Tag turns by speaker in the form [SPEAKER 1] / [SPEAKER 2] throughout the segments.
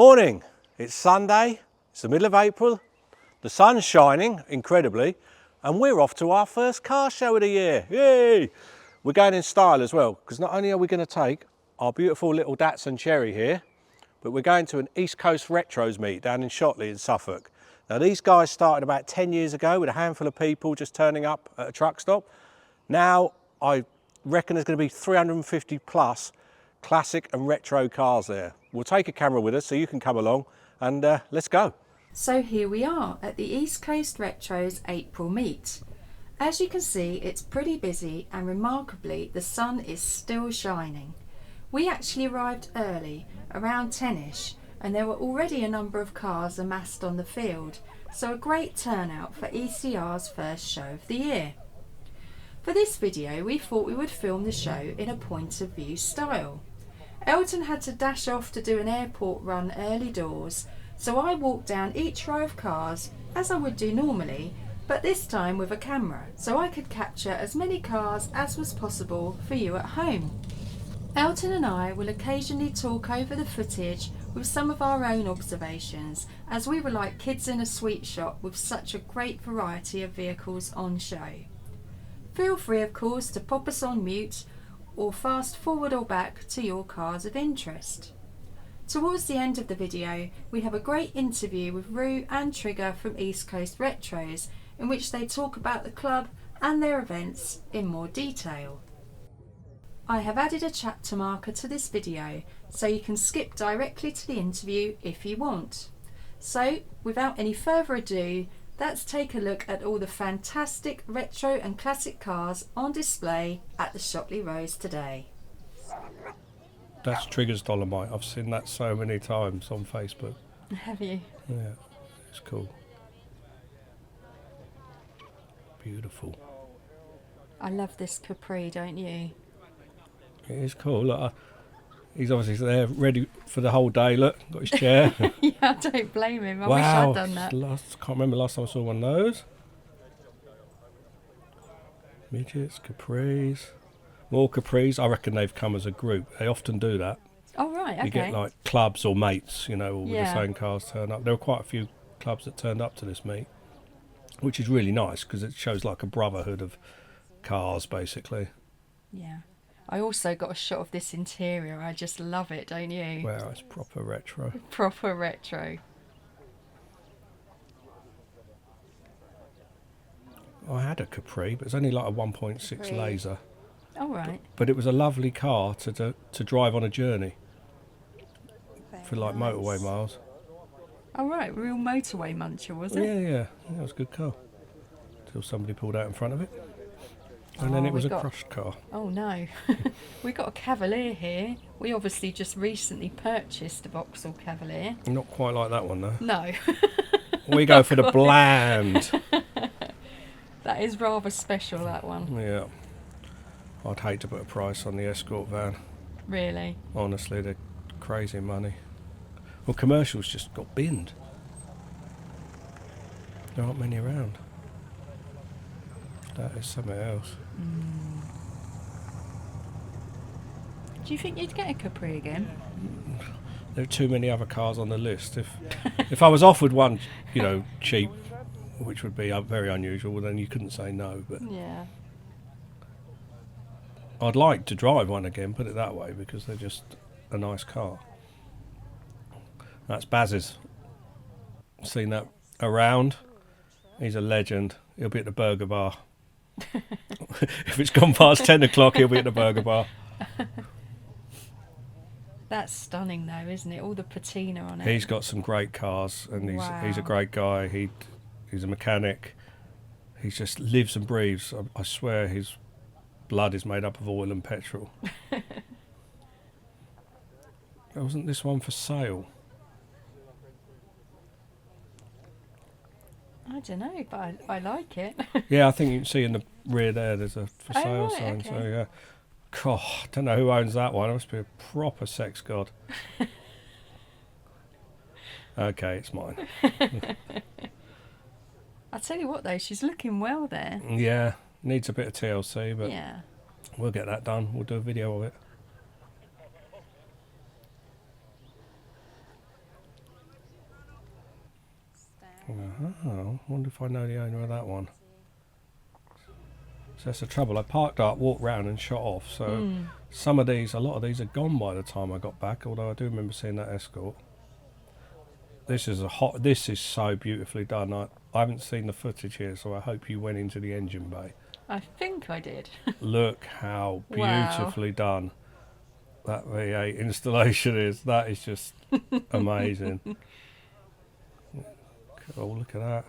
[SPEAKER 1] Morning, it's Sunday, it's the middle of April, the sun's shining incredibly, and we're off to our first car show of the year. Yay! We're going in style as well, because not only are we going to take our beautiful little Datsun Cherry here, but we're going to an East Coast Retros meet down in Shotley in Suffolk. Now these guys started about 10 years ago with a handful of people just turning up at a truck stop. Now I reckon there's going to be 350 plus classic and retro cars there. We'll take a camera with us so you can come along and let's go.
[SPEAKER 2] So here we are at the East Coast Retros April meet. As you can see, it's pretty busy and remarkably the sun is still shining. We actually arrived early, around 10ish, and there were already a number of cars amassed on the field, so a great turnout for ECR's first show of the year. For this video we thought we would film the show in a point of view style. Elton had to dash off to do an airport run early doors, so I walked down each row of cars as I would do normally, but this time with a camera, so I could capture as many cars as was possible for you at home. Elton and I will occasionally talk over the footage with some of our own observations, as we were like kids in a sweet shop with such a great variety of vehicles on show. Feel free of course to pop us on mute or fast forward or back to your cars of interest. Towards the end of the video we have a great interview with Rue and Trigger from East Coast Retros, in which they talk about the club and their events in more detail. I have added a chapter marker to this video so you can skip directly to the interview if you want. So without any further ado, let's take a look at all the fantastic retro and classic cars on display at the Shotley Rose today.
[SPEAKER 1] That's Trigger's Dolomite. I've seen that so many times on Facebook.
[SPEAKER 2] Have you?
[SPEAKER 1] Yeah, it's cool. Beautiful.
[SPEAKER 2] I love this Capri, don't you?
[SPEAKER 1] It is cool. Look, he's obviously there ready for the whole day. Look, got his chair.
[SPEAKER 2] Yeah, I don't blame him. I wish
[SPEAKER 1] Wow,
[SPEAKER 2] I'd done that.
[SPEAKER 1] can't remember last time I saw one of those. Midgets, Capris. More Capris. I reckon they've come as a group. They often do that.
[SPEAKER 2] Oh right, okay.
[SPEAKER 1] You get like clubs or mates, you know, all with the
[SPEAKER 2] Yeah.
[SPEAKER 1] same cars turn up. There were quite a few clubs that turned up to this meet, which is really nice because it shows like a brotherhood of cars, basically.
[SPEAKER 2] Yeah. I also got a shot of this interior. I just love it, don't you?
[SPEAKER 1] Wow, it's proper retro.
[SPEAKER 2] Proper retro.
[SPEAKER 1] I had a Capri, but it's only like a 1.6
[SPEAKER 2] Capri.
[SPEAKER 1] laser.
[SPEAKER 2] All right.
[SPEAKER 1] But it was a lovely car to drive on a journey for like
[SPEAKER 2] nice.
[SPEAKER 1] motorway miles.
[SPEAKER 2] All right, real motorway muncher, was it?
[SPEAKER 1] Yeah, it was a good car. Till somebody pulled out in front of it. And then it was a crushed car.
[SPEAKER 2] Oh no. We got a Cavalier here. We obviously just recently purchased a Vauxhall Cavalier.
[SPEAKER 1] Not quite like that one though.
[SPEAKER 2] No.
[SPEAKER 1] We go for the bland.
[SPEAKER 2] That is rather special, that one.
[SPEAKER 1] Yeah. I'd hate to put a price on the Escort van.
[SPEAKER 2] Really?
[SPEAKER 1] Honestly, they're crazy money. Well, commercials just got binned. There aren't many around. That is something else.
[SPEAKER 2] Do you think you'd get a Capri again?
[SPEAKER 1] There are too many other cars on the list. If I was offered one, you know, cheap, which would be very unusual, then you couldn't say no. But
[SPEAKER 2] Yeah.
[SPEAKER 1] I'd like to drive one again, put it that way, because they're just a nice car. That's Baz's. Seen that around. He's a legend. He'll be at the burger bar. If it's gone past 10 o'clock, he'll be at the burger bar.
[SPEAKER 2] That's stunning though, isn't it? All the patina on it.
[SPEAKER 1] He's got some great cars, and he's a
[SPEAKER 2] Wow.
[SPEAKER 1] great guy. He's a mechanic. He just lives and breathes. I swear his blood is made up of oil and petrol. Wasn't this one for sale?
[SPEAKER 2] I don't know, but I like it.
[SPEAKER 1] Yeah, I think you can see in the rear there's a for
[SPEAKER 2] Oh,
[SPEAKER 1] sale
[SPEAKER 2] right,
[SPEAKER 1] sign.
[SPEAKER 2] okay.
[SPEAKER 1] So yeah, God, I don't know who owns that one. It must be a proper sex god. Okay, it's mine.
[SPEAKER 2] I tell you what though, she's looking well there.
[SPEAKER 1] Yeah, needs a bit of TLC, but
[SPEAKER 2] Yeah.
[SPEAKER 1] we'll get that done. We'll do a video of it. Oh, I wonder if I know the owner of that one. So that's the trouble. I parked up, walked round and shot off. So a lot of these are gone by the time I got back, although I do remember seeing that Escort. This is so beautifully done. I haven't seen the footage here, so I hope you went into the engine bay.
[SPEAKER 2] I think I did.
[SPEAKER 1] Look how beautifully done that V8 installation is. That is just amazing. Cool, look at that.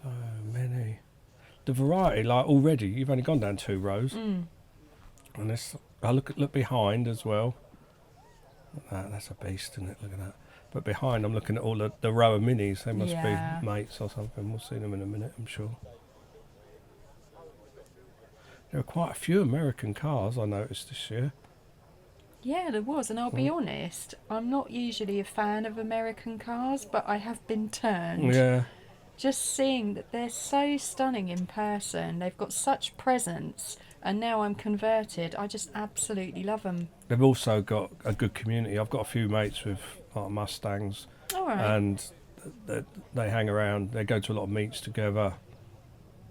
[SPEAKER 1] So many. The variety, like already, you've only gone down 2 rows. And this, I look behind as well. That's a beast, isn't it? Look at that. But behind, I'm looking at all the row of minis. They must be mates or something. We'll see them in a minute, I'm sure. There are quite a few American cars I noticed this year.
[SPEAKER 2] Yeah, there was, and I'll be honest, I'm not usually a fan of American cars, but I have been turned.
[SPEAKER 1] Yeah.
[SPEAKER 2] Just seeing that they're so stunning in person, they've got such presence, and now I'm converted. I just absolutely love them.
[SPEAKER 1] They've also got a good community. I've got a few mates with like Mustangs,
[SPEAKER 2] All right.
[SPEAKER 1] and they hang around. They go to a lot of meets together.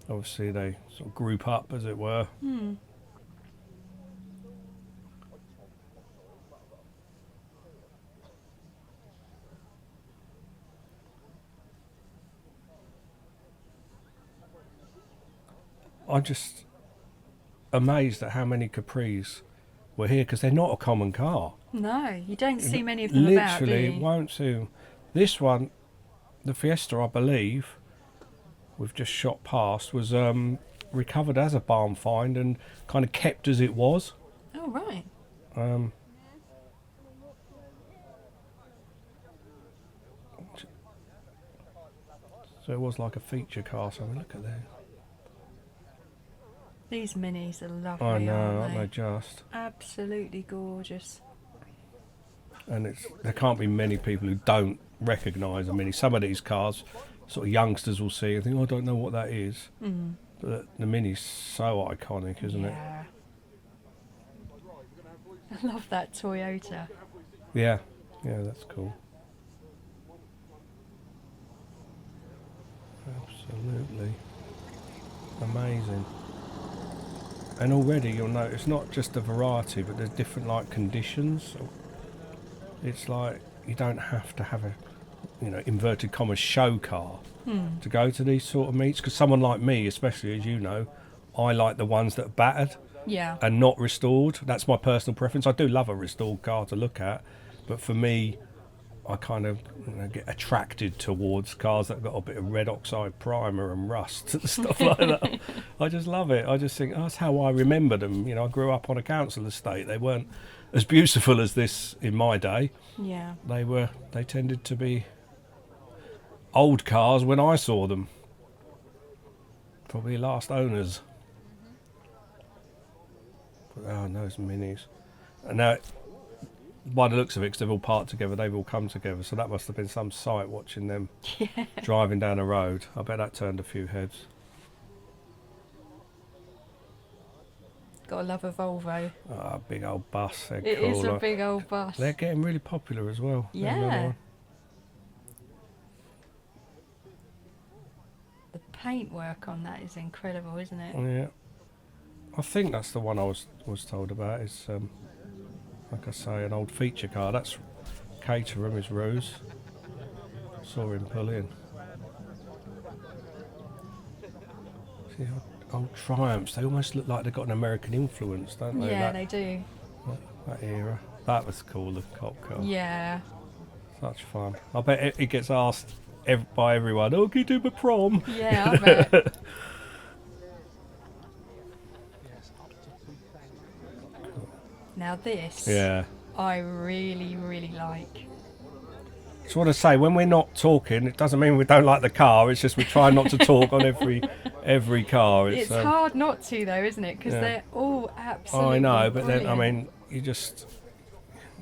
[SPEAKER 1] Obviously, they sort of group up, as it were. I'm just amazed at how many Capris were here, because they're not a common car.
[SPEAKER 2] No, you don't see many of them about, do
[SPEAKER 1] Literally
[SPEAKER 2] you?
[SPEAKER 1] won't see. This one, the Fiesta, I believe, we've just shot past, was recovered as a barn find and kind of kept as it was.
[SPEAKER 2] Oh, right.
[SPEAKER 1] So it was like a feature car. So look at that.
[SPEAKER 2] These minis are lovely,
[SPEAKER 1] I know,
[SPEAKER 2] aren't
[SPEAKER 1] aren't
[SPEAKER 2] they?
[SPEAKER 1] they just?
[SPEAKER 2] Absolutely gorgeous.
[SPEAKER 1] And there can't be many people who don't recognise a Mini. Some of these cars, sort of youngsters will see and think, I don't know what that is. But the Mini's so iconic, isn't it?
[SPEAKER 2] Yeah. I love that Toyota.
[SPEAKER 1] Yeah, that's cool. Absolutely amazing. And already you'll notice not just a variety, but there's different like conditions. It's like you don't have to have a, inverted commas, show car to go to these sort of meets. Because someone like me, especially as you know, I like the ones that are battered
[SPEAKER 2] Yeah.
[SPEAKER 1] and not restored. That's my personal preference. I do love a restored car to look at, but for me, I kind of get attracted towards cars that have got a bit of red oxide primer and rust and stuff like that. I just love it. I just think that's how I remember them. I grew up on a council estate. They weren't as beautiful as this in my day.
[SPEAKER 2] Yeah.
[SPEAKER 1] They tended to be old cars when I saw them. Probably last owners. Oh, those minis. And now, by the looks of it, because they've all parked together, they've all come together, so that must have been some sight watching them driving down the road. I bet that turned a few heads.
[SPEAKER 2] Gotta love a Volvo.
[SPEAKER 1] Ah, big old bus. They're
[SPEAKER 2] It
[SPEAKER 1] cool.
[SPEAKER 2] is a big old bus.
[SPEAKER 1] They're getting really popular as well.
[SPEAKER 2] Yeah. The paintwork on that is incredible, isn't it?
[SPEAKER 1] Yeah. I think that's the one I was told about. Is like I say, an old feature car. That's Caterham is Rose. Saw him pull in. See, old Triumphs. They almost look like they've got an American influence, don't they?
[SPEAKER 2] Yeah, they do.
[SPEAKER 1] That era. That was cool. The cop car.
[SPEAKER 2] Yeah.
[SPEAKER 1] Such fun. I bet it gets asked by everyone. Oh, can you do my prom?
[SPEAKER 2] Yeah, I bet. Now this,
[SPEAKER 1] Yeah.
[SPEAKER 2] I really, really like.
[SPEAKER 1] That's what I say. When we're not talking, it doesn't mean we don't like the car. It's just we try not to talk on every car.
[SPEAKER 2] It's hard not to, though, isn't it? Because they're all absolutely
[SPEAKER 1] I know, but then I
[SPEAKER 2] brilliant.
[SPEAKER 1] mean, you just,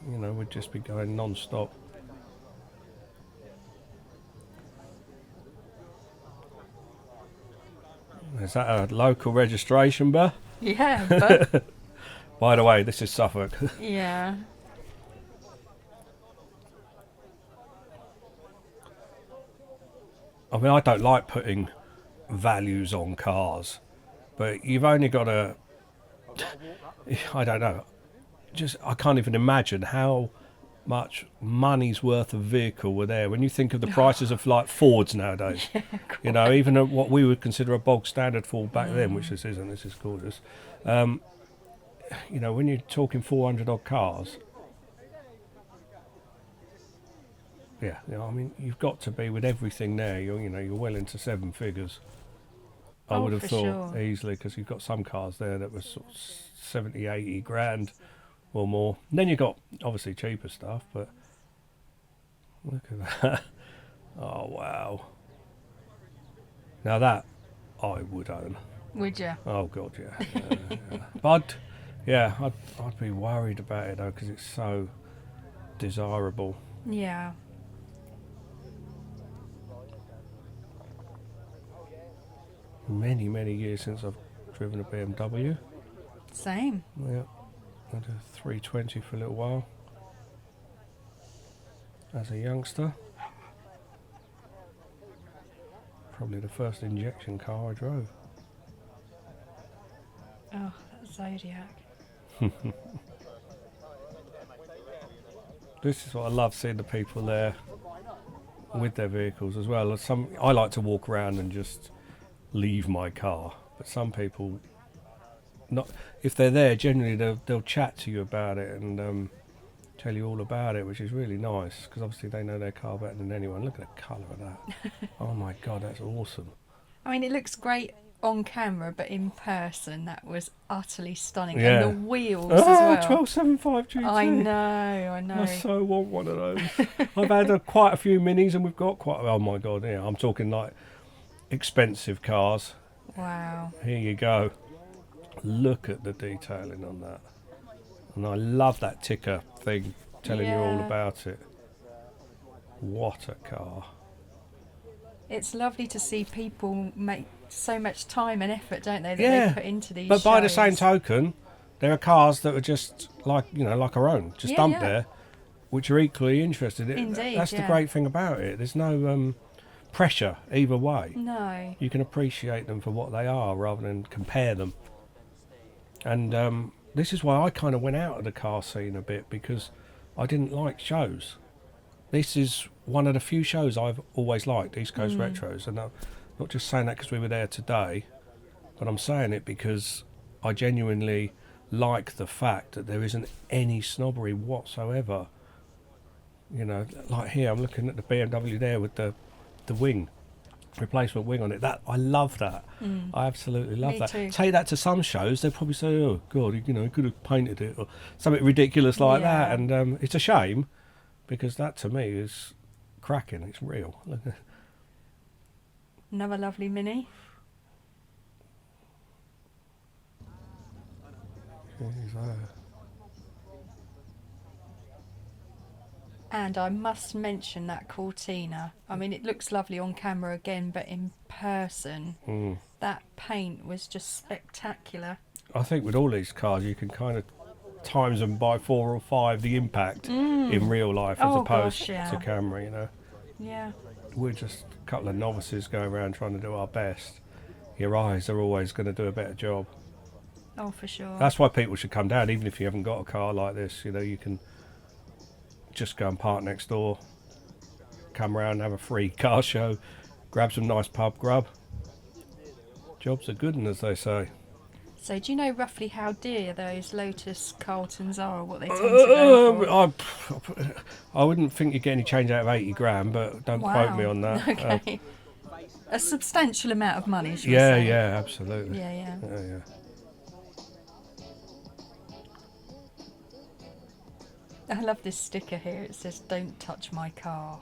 [SPEAKER 1] we'd just be going non-stop. Is that a local registration, Bah?
[SPEAKER 2] Yeah, but
[SPEAKER 1] By the way, this is Suffolk.
[SPEAKER 2] yeah.
[SPEAKER 1] I mean, I don't like putting values on cars, but you've only got to, I don't know, I can't even imagine how much money's worth of vehicle were there when you think of the prices of like Fords nowadays. You know, even at what we would consider a bog standard Ford back then, which this isn't. This is gorgeous. You know, when you're talking 400 odd cars, yeah, you know, I mean, you've got to be with everything there. You're well into seven figures. I would have thought easily, because you've got some cars there that were sort of 70, 80 grand or more. And then you've got obviously cheaper stuff, but look at that. Oh, wow. Now that I would own.
[SPEAKER 2] Would you?
[SPEAKER 1] Oh, God, yeah. Yeah. But, yeah, I'd be worried about it, though, because it's so desirable.
[SPEAKER 2] Yeah.
[SPEAKER 1] Many, many years since I've driven a BMW.
[SPEAKER 2] Same.
[SPEAKER 1] Yeah. I did a 320 for a little while as a youngster. Probably the first injection car I drove.
[SPEAKER 2] Oh, that Zodiac.
[SPEAKER 1] This is what I love, seeing the people there with their vehicles as well. I like to walk around and just leave my car, but some people, not if they're there, generally they'll chat to you about it and tell you all about it, which is really nice, because obviously they know their car better than anyone. Look at the colour of that. Oh my God, that's awesome.
[SPEAKER 2] I mean, it looks great on camera, but in person that was utterly stunning.
[SPEAKER 1] Yeah.
[SPEAKER 2] And the wheels as well.
[SPEAKER 1] 1275 GT.
[SPEAKER 2] I know.
[SPEAKER 1] I so want one of those. I've had quite a few minis, and we've got oh my God, yeah, I'm talking like expensive cars.
[SPEAKER 2] Wow.
[SPEAKER 1] Here you go. Look at the detailing on that. And I love that ticker thing telling you all about it. What a car.
[SPEAKER 2] It's lovely to see people make so much time and effort, don't they, that they put into these
[SPEAKER 1] But by the
[SPEAKER 2] shows.
[SPEAKER 1] same token, there are cars that are just like, like our own, just dumped there, which are equally interested.
[SPEAKER 2] Indeed,
[SPEAKER 1] that's the great thing about it. There's no pressure either way.
[SPEAKER 2] No.
[SPEAKER 1] You can appreciate them for what they are rather than compare them. And this is why I kind of went out of the car scene a bit, because I didn't like shows. This is one of the few shows I've always liked, East Coast Retros. And I'm not just saying that because we were there today, but I'm saying it because I genuinely like the fact that there isn't any snobbery whatsoever. You know, like here, I'm looking at the BMW there with the wing, replacement wing on it. That I love that. I absolutely love that.
[SPEAKER 2] Too.
[SPEAKER 1] Take that to some shows, they'll probably say, "Oh God, he could have painted it," or something ridiculous like that. And it's a shame, because that to me is cracking. It's real. Look at
[SPEAKER 2] Another lovely Mini. And I must mention that Cortina. I mean, it looks lovely on camera again, but in person, that paint was just spectacular.
[SPEAKER 1] I think with all these cars, you can kind of times them by 4 or 5 the impact in real life as opposed to camera, you know.
[SPEAKER 2] Yeah.
[SPEAKER 1] We're just a couple of novices going around trying to do our best. Your eyes are always going to do a better job.
[SPEAKER 2] Oh, for sure.
[SPEAKER 1] That's why people should come down, even if you haven't got a car like this. You know, you can just go and park next door, come around and have a free car show, grab some nice pub grub. Jobs are good, as they say.
[SPEAKER 2] So do you know roughly how dear those Lotus Carltons are, or what they tend to go for?
[SPEAKER 1] I wouldn't think you'd get any change out of 80 grand, but don't quote me on that.
[SPEAKER 2] Okay. A substantial amount of money, should we say?
[SPEAKER 1] Yeah, absolutely.
[SPEAKER 2] Yeah. I love this sticker here. It says, "Don't touch my car."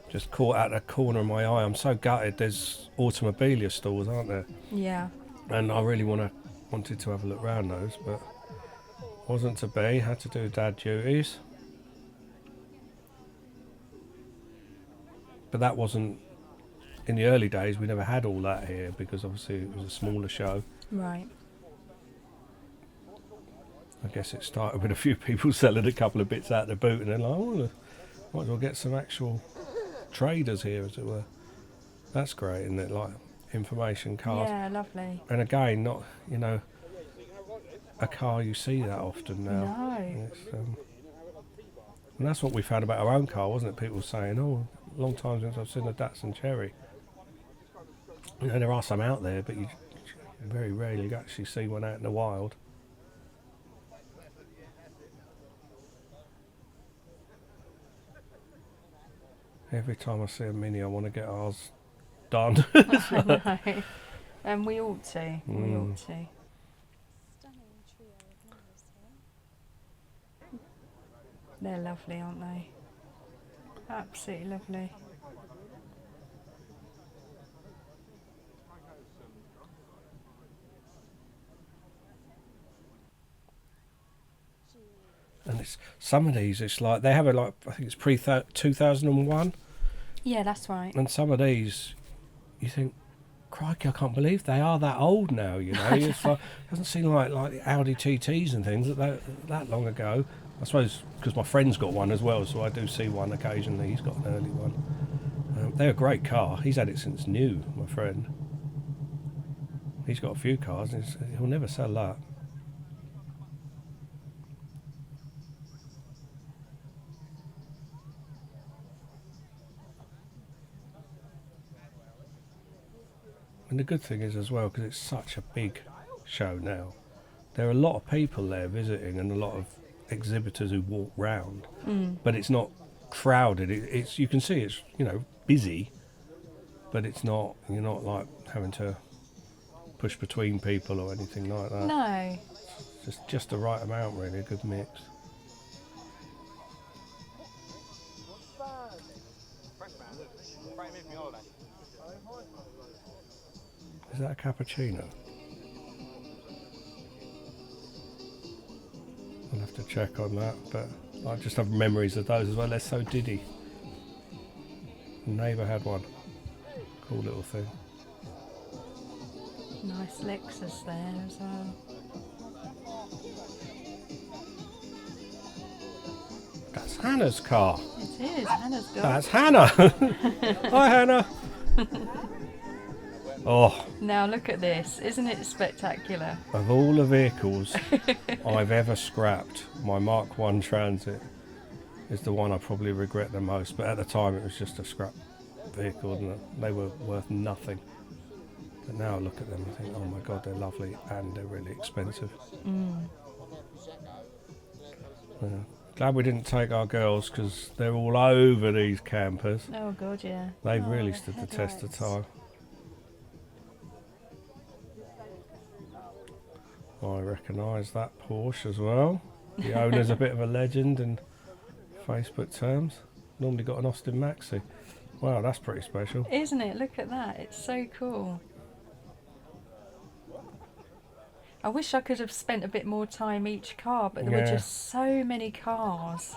[SPEAKER 1] Just caught out the corner of my eye. I'm so gutted. There's automobilia stores, aren't there?
[SPEAKER 2] Yeah.
[SPEAKER 1] And I really wanted to have a look around those, but wasn't to be. Had to do dad duties. But that wasn't in the early days we never had all that here because obviously it was a smaller show.
[SPEAKER 2] Right.
[SPEAKER 1] I guess it started with a few people selling a couple of bits out the boot, and then like, oh, might as well get some actual traders here, as it were. That's great, isn't it? Like information cars.
[SPEAKER 2] Yeah, lovely.
[SPEAKER 1] And again, not, you know, a car you see that often now.
[SPEAKER 2] No.
[SPEAKER 1] It's, and that's what we found about our own car, wasn't it? People saying, oh, long time since I've seen a Datsun Cherry. You know, there are some out there, but you very rarely actually see one out in the wild. Every time I see a Mini, I want to get ours done.
[SPEAKER 2] I know. And we ought to. We ought to. They're lovely, aren't they? Absolutely lovely.
[SPEAKER 1] And it's some of these, it's like they have a like I think it's pre 2001.
[SPEAKER 2] Yeah, that's right.
[SPEAKER 1] And some of these, you think, crikey, I can't believe they are that old now. You know, it's like it doesn't seem like the Audi TTs and things that long ago. I suppose because my friend's got one as well, so I do see one occasionally. He's got an early one. They're a great car. He's had it since new. My friend. He's got a few cars. And he'll never sell that. And the good thing is as well, because it's such a big show now, there are a lot of people there visiting and a lot of exhibitors who walk round, but it's not crowded. It's you can see it's, you know, busy, but it's not, you're not like having to push between people or anything like that.
[SPEAKER 2] No.
[SPEAKER 1] Just the right amount, really, a good mix. Is that a cappuccino? I'll have to check on that, but I just have memories of those as well. They're so diddy. Neighbour had one. Cool little thing.
[SPEAKER 2] Nice Lexus there as well.
[SPEAKER 1] That's Hannah's car.
[SPEAKER 2] It is. Hannah's got.
[SPEAKER 1] That's Hannah. Hi, Hannah. Oh,
[SPEAKER 2] Now look at this. Isn't it spectacular?
[SPEAKER 1] of all the vehicles I've ever scrapped, my Mark 1 Transit is the one I probably regret the most. But at the time, it was just a scrap vehicle, and they were worth nothing. But now I look at them and think, oh my God, they're lovely and they're really expensive. Yeah. Glad we didn't take our girls because they're all over these campers.
[SPEAKER 2] Oh God, yeah.
[SPEAKER 1] They've
[SPEAKER 2] Oh,
[SPEAKER 1] really stood the test of
[SPEAKER 2] headlights.
[SPEAKER 1] time. I recognise that Porsche as well. The owner's a bit of a legend in Facebook terms. Normally got an Austin Maxi. Wow, that's pretty special.
[SPEAKER 2] Isn't it? Look at that. It's so cool. I wish I could have spent a bit more time each car, but there were
[SPEAKER 1] Yeah.
[SPEAKER 2] just so many cars.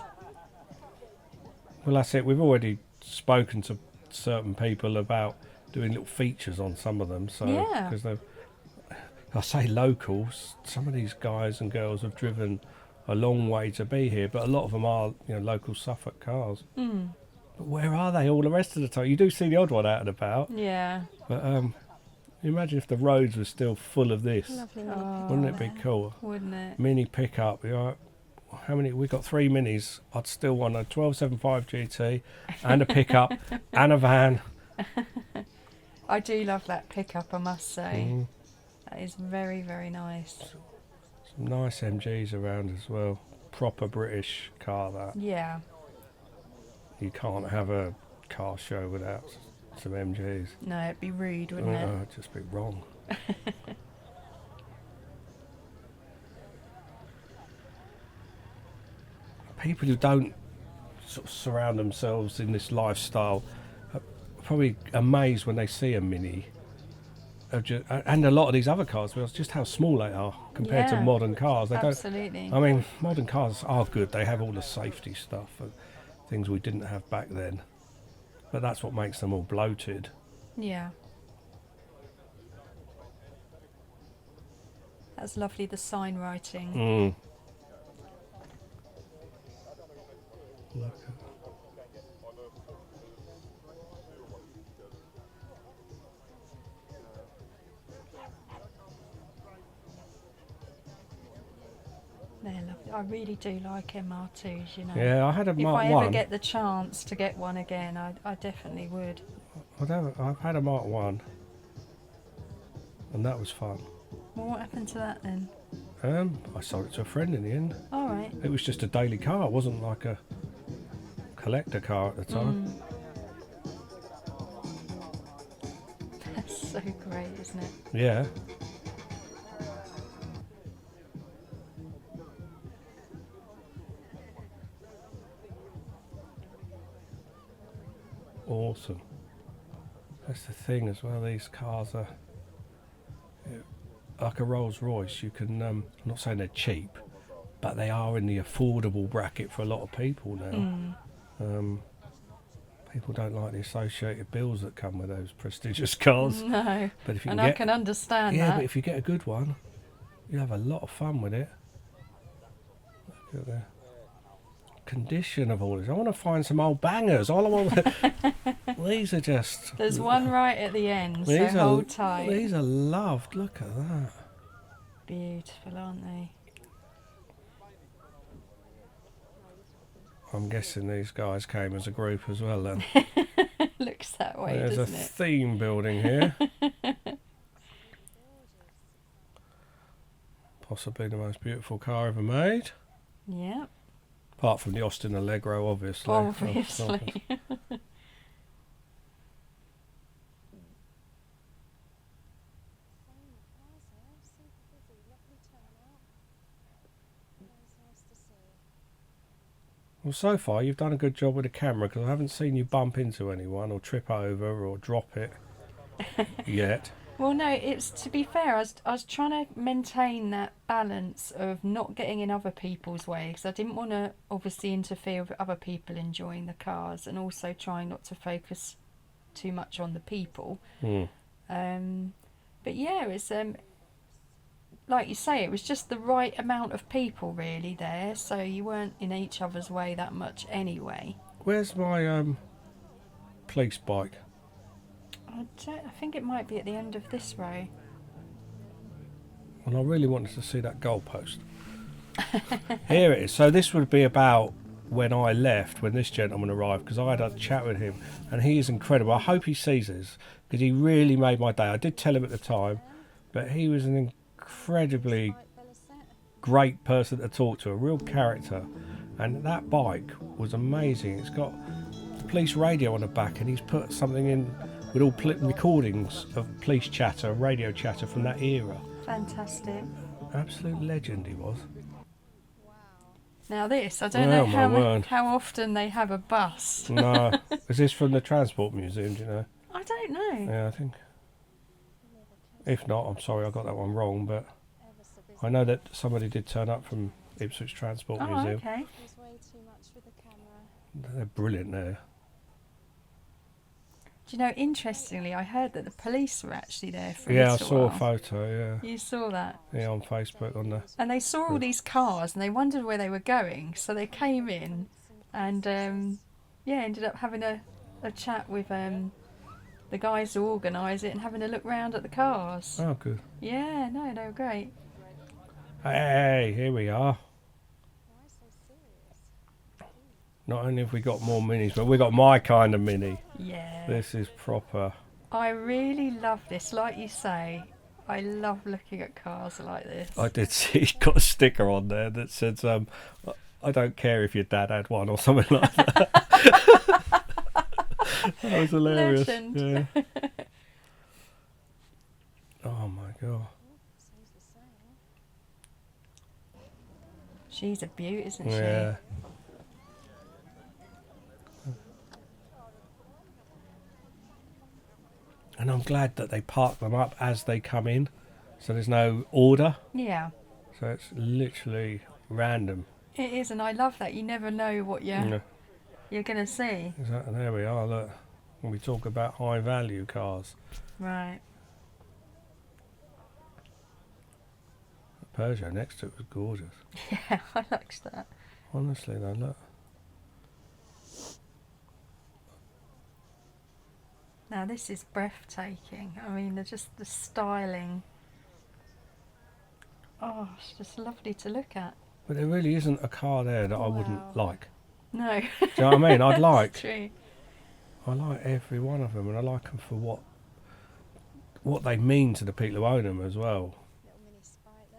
[SPEAKER 1] Well, that's it. We've already spoken to certain people about doing little features on some of them. So,
[SPEAKER 2] Yeah.
[SPEAKER 1] because I say locals, some of these guys and girls have driven a long way to be here, but a lot of them are, you know, local Suffolk cars. But where are they all the rest of the time? You do see the odd one out and about,
[SPEAKER 2] Yeah.
[SPEAKER 1] but imagine if the roads were still full of this.
[SPEAKER 3] Lovely.
[SPEAKER 1] Wouldn't it be cool?
[SPEAKER 2] Wouldn't it?
[SPEAKER 1] Mini pickup. You know, how many? We got 3 minis. I'd still want a 1275 GT and a pickup and a van.
[SPEAKER 2] I do love that pickup, I must say.
[SPEAKER 1] Mm.
[SPEAKER 2] That is very, very nice.
[SPEAKER 1] Some nice MGs around as well. Proper British car, that.
[SPEAKER 2] Yeah.
[SPEAKER 1] You can't have a car show without some MGs.
[SPEAKER 2] No, it'd be rude, wouldn't it?
[SPEAKER 1] It'd just be wrong. People who don't sort of surround themselves in this lifestyle are probably amazed when they see a Mini. And a lot of these other cars, well, just how small they are compared to
[SPEAKER 2] Yeah.
[SPEAKER 1] modern cars. They
[SPEAKER 2] Absolutely.
[SPEAKER 1] don't. I mean, modern cars are good. They have all the safety stuff and things we didn't have back then. But that's what makes them all bloated.
[SPEAKER 2] Yeah. That's lovely, the sign writing.
[SPEAKER 1] Mm. Look at
[SPEAKER 2] They're lovely. I really do like MR2s, you know.
[SPEAKER 1] Yeah, I had a
[SPEAKER 2] If
[SPEAKER 1] Mark
[SPEAKER 2] I
[SPEAKER 1] 1.
[SPEAKER 2] ever get the chance to get one again, I definitely would.
[SPEAKER 1] I've had a Mark 1, and that was fun.
[SPEAKER 2] Well, what happened to that then?
[SPEAKER 1] I sold it to a friend in the end.
[SPEAKER 2] All right.
[SPEAKER 1] It was just a daily car. It wasn't like a collector car at the time.
[SPEAKER 2] That's so great, isn't it?
[SPEAKER 1] Yeah. Awesome. That's the thing as well. These cars are like a Rolls Royce. You can. I'm not saying they're cheap, but they are in the affordable bracket for a lot of people now. People don't like the associated bills that come with those prestigious cars.
[SPEAKER 2] No.
[SPEAKER 1] But if you
[SPEAKER 2] And
[SPEAKER 1] can
[SPEAKER 2] I
[SPEAKER 1] get,
[SPEAKER 2] can understand
[SPEAKER 1] yeah,
[SPEAKER 2] that.
[SPEAKER 1] but if you get a good one, you have a lot of fun with it. Look at the condition of all this. I want to find some old bangers. All I want. These are just.
[SPEAKER 2] There's one right at the end, so
[SPEAKER 1] These
[SPEAKER 2] hold tight.
[SPEAKER 1] These are loved. Look at that.
[SPEAKER 2] Beautiful, aren't they?
[SPEAKER 1] I'm guessing these guys came as a group as well then.
[SPEAKER 2] Looks that way,
[SPEAKER 1] There's
[SPEAKER 2] doesn't
[SPEAKER 1] a
[SPEAKER 2] it?
[SPEAKER 1] theme building here. Possibly the most beautiful car ever made.
[SPEAKER 2] Yeah,
[SPEAKER 1] Apart from the Austin Allegro, obviously.
[SPEAKER 2] obviously.
[SPEAKER 1] Well, so far you've done a good job with the camera because I haven't seen you bump into anyone or trip over or drop it yet.
[SPEAKER 2] Well, no, it's, to be fair, I was trying to maintain that balance of not getting in other people's way, because I didn't want to obviously interfere with other people enjoying the cars, and also trying not to focus too much on the people.
[SPEAKER 1] Mm.
[SPEAKER 2] But yeah, it's like you say, it was just the right amount of people really there, so you weren't in each other's way that much anyway.
[SPEAKER 1] Where's my police bike?
[SPEAKER 2] I think it might be at the end of this row.
[SPEAKER 1] Well, I really wanted to see that goalpost. Here it is. So this would be about when I left, when this gentleman arrived, because I had a chat with him, and he is incredible. I hope he sees this, because he really made my day. I did tell him at the time, but he was an incredibly great person to talk to, a real character. And that bike was amazing. It's got police radio on the back, and he's put something in with all recordings of police chatter, radio chatter from that era.
[SPEAKER 2] Fantastic.
[SPEAKER 1] Absolute legend he was.
[SPEAKER 2] Now this, I don't know
[SPEAKER 1] my word.
[SPEAKER 2] how often they have a bus.
[SPEAKER 1] No. Is this from the Transport Museum, do you know?
[SPEAKER 2] I don't know.
[SPEAKER 1] Yeah, I think. If not, I'm sorry I got that one wrong, but I know that somebody did turn up from Ipswich Transport Museum.
[SPEAKER 2] Okay.
[SPEAKER 1] They're brilliant there.
[SPEAKER 2] Do you know, interestingly, I heard that the police were actually there for a
[SPEAKER 1] Yeah, I
[SPEAKER 2] little
[SPEAKER 1] saw a
[SPEAKER 2] while.
[SPEAKER 1] photo, yeah.
[SPEAKER 2] You saw that?
[SPEAKER 1] Yeah, on Facebook on the.
[SPEAKER 2] And they saw all these cars and they wondered where they were going, so they came in and ended up having a chat with the guys who organise it and having a look round at the cars.
[SPEAKER 1] Oh, good.
[SPEAKER 2] Yeah, no, they were great.
[SPEAKER 1] Hey, here we are. Not only have we got more minis, but we got my kind of mini.
[SPEAKER 2] Yeah.
[SPEAKER 1] This is proper.
[SPEAKER 2] I really love this. Like you say, I love looking at cars like this.
[SPEAKER 1] I did see he got a sticker on there that says, I don't care if your dad had one or something like that. That was hilarious.
[SPEAKER 2] Legend.
[SPEAKER 1] Yeah. Oh my god.
[SPEAKER 2] She's a beaut, isn't
[SPEAKER 1] Yeah. And I'm glad that they park them up as they come in, so there's no order.
[SPEAKER 2] she? Yeah.
[SPEAKER 1] So it's literally random.
[SPEAKER 2] It is, and I love that. You never know what you're
[SPEAKER 1] Yeah.
[SPEAKER 2] going to see.
[SPEAKER 1] Exactly. There we are. Look. when we talk about high value cars.
[SPEAKER 2] Right.
[SPEAKER 1] The Peugeot next to it was gorgeous.
[SPEAKER 2] Yeah, I liked that.
[SPEAKER 1] Honestly though, look.
[SPEAKER 2] Now this is breathtaking. I mean, just the styling. Oh, it's just lovely to look at.
[SPEAKER 1] But there really isn't a car there that I wouldn't like.
[SPEAKER 2] No.
[SPEAKER 1] Do you know what I mean? I'd like.
[SPEAKER 2] True.
[SPEAKER 1] I like every one of them, and I like them for what they mean to the people who own them as well.
[SPEAKER 3] Little mini spike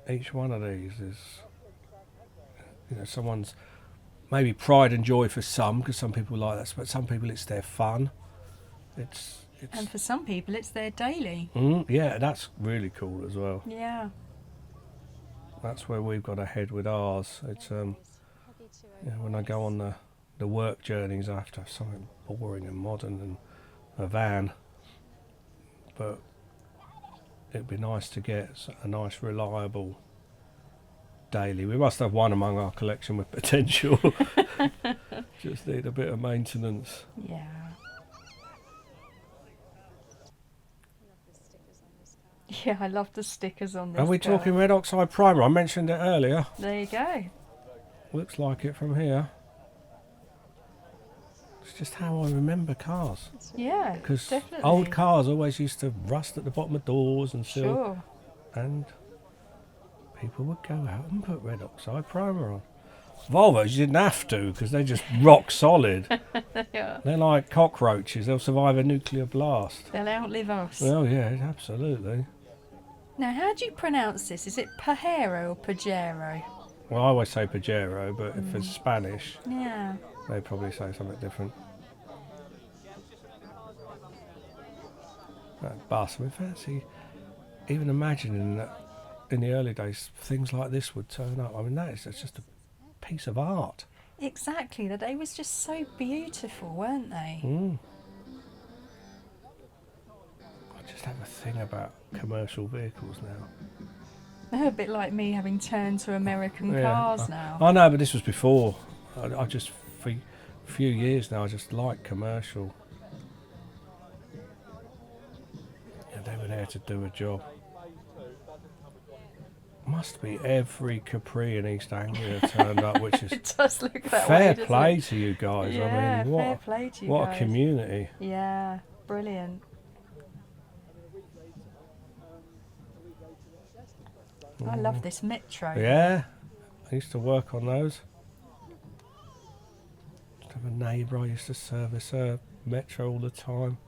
[SPEAKER 3] there.
[SPEAKER 1] Each one of these is, someone's maybe pride and joy for some, because some people like that, but some people it's their fun. It's
[SPEAKER 2] And for some people, it's their daily.
[SPEAKER 1] yeah, that's really cool as well.
[SPEAKER 2] Yeah.
[SPEAKER 1] That's where we've got to head with ours. It's when I go on the work journeys, I have to have something boring and modern and a van. But it'd be nice to get a nice, reliable daily. We must have one among our collection with potential. Just need a bit of maintenance.
[SPEAKER 2] Yeah. Yeah, I love the stickers on this.
[SPEAKER 1] Are we
[SPEAKER 2] car.
[SPEAKER 1] talking red oxide primer? I mentioned it earlier.
[SPEAKER 2] There you go.
[SPEAKER 1] Looks like it from here. It's just how I remember cars.
[SPEAKER 2] Yeah,
[SPEAKER 1] Because
[SPEAKER 2] definitely.
[SPEAKER 1] old cars always used to rust at the bottom of doors and sill.
[SPEAKER 2] Sure.
[SPEAKER 1] And people would go out and put red oxide primer on. Volvos, you didn't have to because they're just rock solid.
[SPEAKER 2] Yeah.
[SPEAKER 1] They're like cockroaches. They'll survive a nuclear blast.
[SPEAKER 2] They'll outlive us.
[SPEAKER 1] Well, yeah, absolutely.
[SPEAKER 2] Now, how do you pronounce this? Is it Pajero or Pajero?
[SPEAKER 1] Well, I always say Pajero, but if it's Spanish,
[SPEAKER 2] Yeah.
[SPEAKER 1] they probably say something different. That bus, I mean, fancy even imagining that in the early days things like this would turn up. I mean, that's just a piece of art.
[SPEAKER 2] Exactly. That they was just so beautiful, weren't they?
[SPEAKER 1] I just have a thing about commercial vehicles now.
[SPEAKER 2] They're a bit like me having turned to American cars now.
[SPEAKER 1] I know, but this was before. I just, for a few years now, I just like commercial. Yeah, they were there to do a job. Must be every Capri in East Anglia turned up, which is
[SPEAKER 2] It does look that
[SPEAKER 1] fair
[SPEAKER 2] way, doesn't
[SPEAKER 1] play
[SPEAKER 2] it?
[SPEAKER 1] to you guys.
[SPEAKER 2] Yeah,
[SPEAKER 1] I mean,
[SPEAKER 2] fair play to you
[SPEAKER 1] what
[SPEAKER 2] guys.
[SPEAKER 1] a community.
[SPEAKER 2] Yeah, brilliant. I love this metro.
[SPEAKER 1] Yeah, I used to work on those. Just have a neighbour I used to service her metro all the time.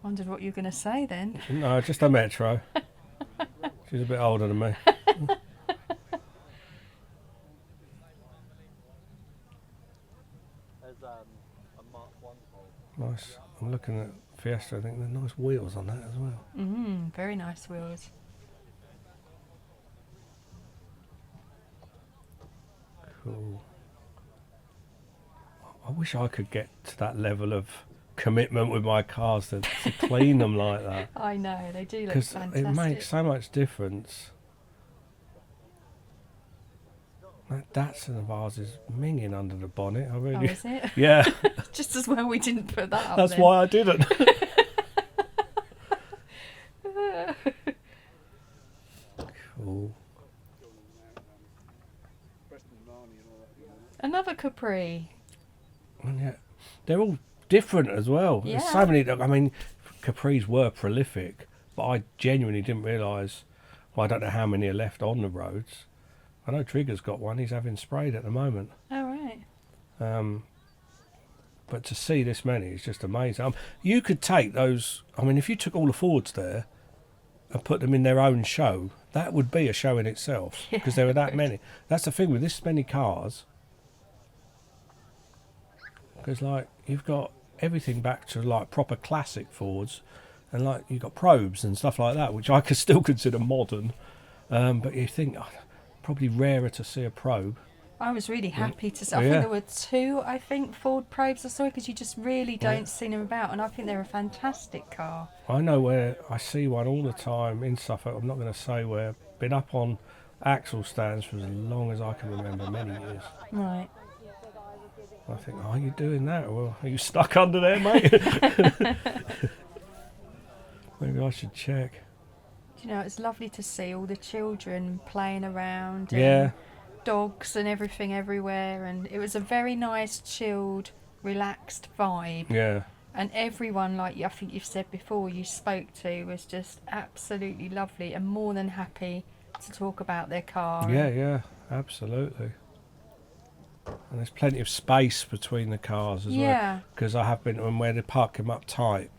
[SPEAKER 2] Wondered what you were going to say then.
[SPEAKER 1] No, just a metro. She's a bit older than me. Nice. I'm looking at Fiesta. I think there are nice wheels on that as well.
[SPEAKER 2] Very nice wheels.
[SPEAKER 1] Cool. I wish I could get to that level of commitment with my cars to clean them like that.
[SPEAKER 2] I know, they do look
[SPEAKER 1] Because
[SPEAKER 2] fantastic.
[SPEAKER 1] it makes so much difference. That Datsun of ours is minging under the bonnet. I
[SPEAKER 2] Oh,
[SPEAKER 1] really.
[SPEAKER 2] is it?
[SPEAKER 1] Yeah,
[SPEAKER 2] Just as well we didn't put that up
[SPEAKER 1] that's
[SPEAKER 2] then.
[SPEAKER 1] why I didn't. Cool.
[SPEAKER 2] Another Capri.
[SPEAKER 1] And yeah, they're all different as well. There's
[SPEAKER 2] Yeah.
[SPEAKER 1] so many. I mean, Capris were prolific, but I genuinely didn't realise. Well, I don't know how many are left on the roads. I know Trigger's got one. He's having sprayed at the moment.
[SPEAKER 2] Oh, right.
[SPEAKER 1] But to see this many is just amazing. You could take those. I mean, if you took all the Fords there and put them in their own show, that would be a show in itself because there were that many. That's the thing with this many cars. Because like you've got everything back to like proper classic Fords, and like you've got probes and stuff like that, which I could still consider modern. But you think probably rarer to see a probe.
[SPEAKER 2] I was really happy to see. I
[SPEAKER 1] Yeah.
[SPEAKER 2] think there were two, Ford probes I saw, because you just really don't see them about, and I think they're a fantastic car.
[SPEAKER 1] I know where I see one all the time in Suffolk. I'm not going to say where. Been up on axle stands for as long as I can remember, many years.
[SPEAKER 2] Right.
[SPEAKER 1] I think, oh, are you doing that? Well, are you stuck under there, mate? Maybe I should check.
[SPEAKER 2] You know, it's lovely to see all the children playing around and
[SPEAKER 1] Yeah.
[SPEAKER 2] dogs and everything everywhere, and it was a very nice, chilled, relaxed vibe.
[SPEAKER 1] Yeah.
[SPEAKER 2] And everyone, like I think you've said before, you spoke to was just absolutely lovely and more than happy to talk about their car.
[SPEAKER 1] Yeah, yeah, absolutely. And there's plenty of space between the cars as well. Because I have been to them where they park them up tight.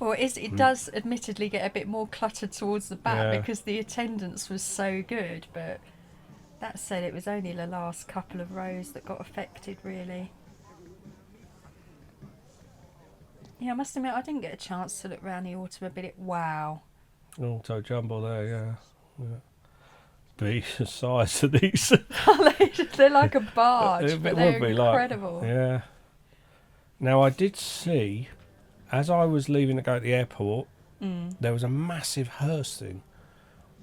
[SPEAKER 2] Well, it does admittedly get a bit more cluttered towards the back because the attendance was so good, but that said, it was only the last couple of rows that got affected, really. Yeah, I must admit, I didn't get a chance to look round the automobile. Wow.
[SPEAKER 1] Auto jumbo there, yeah. Be the size of these.
[SPEAKER 2] They're like a barge, but they're incredible.
[SPEAKER 1] Yeah. Now, I did see, as I was leaving to go to the airport, there was a massive hearse thing.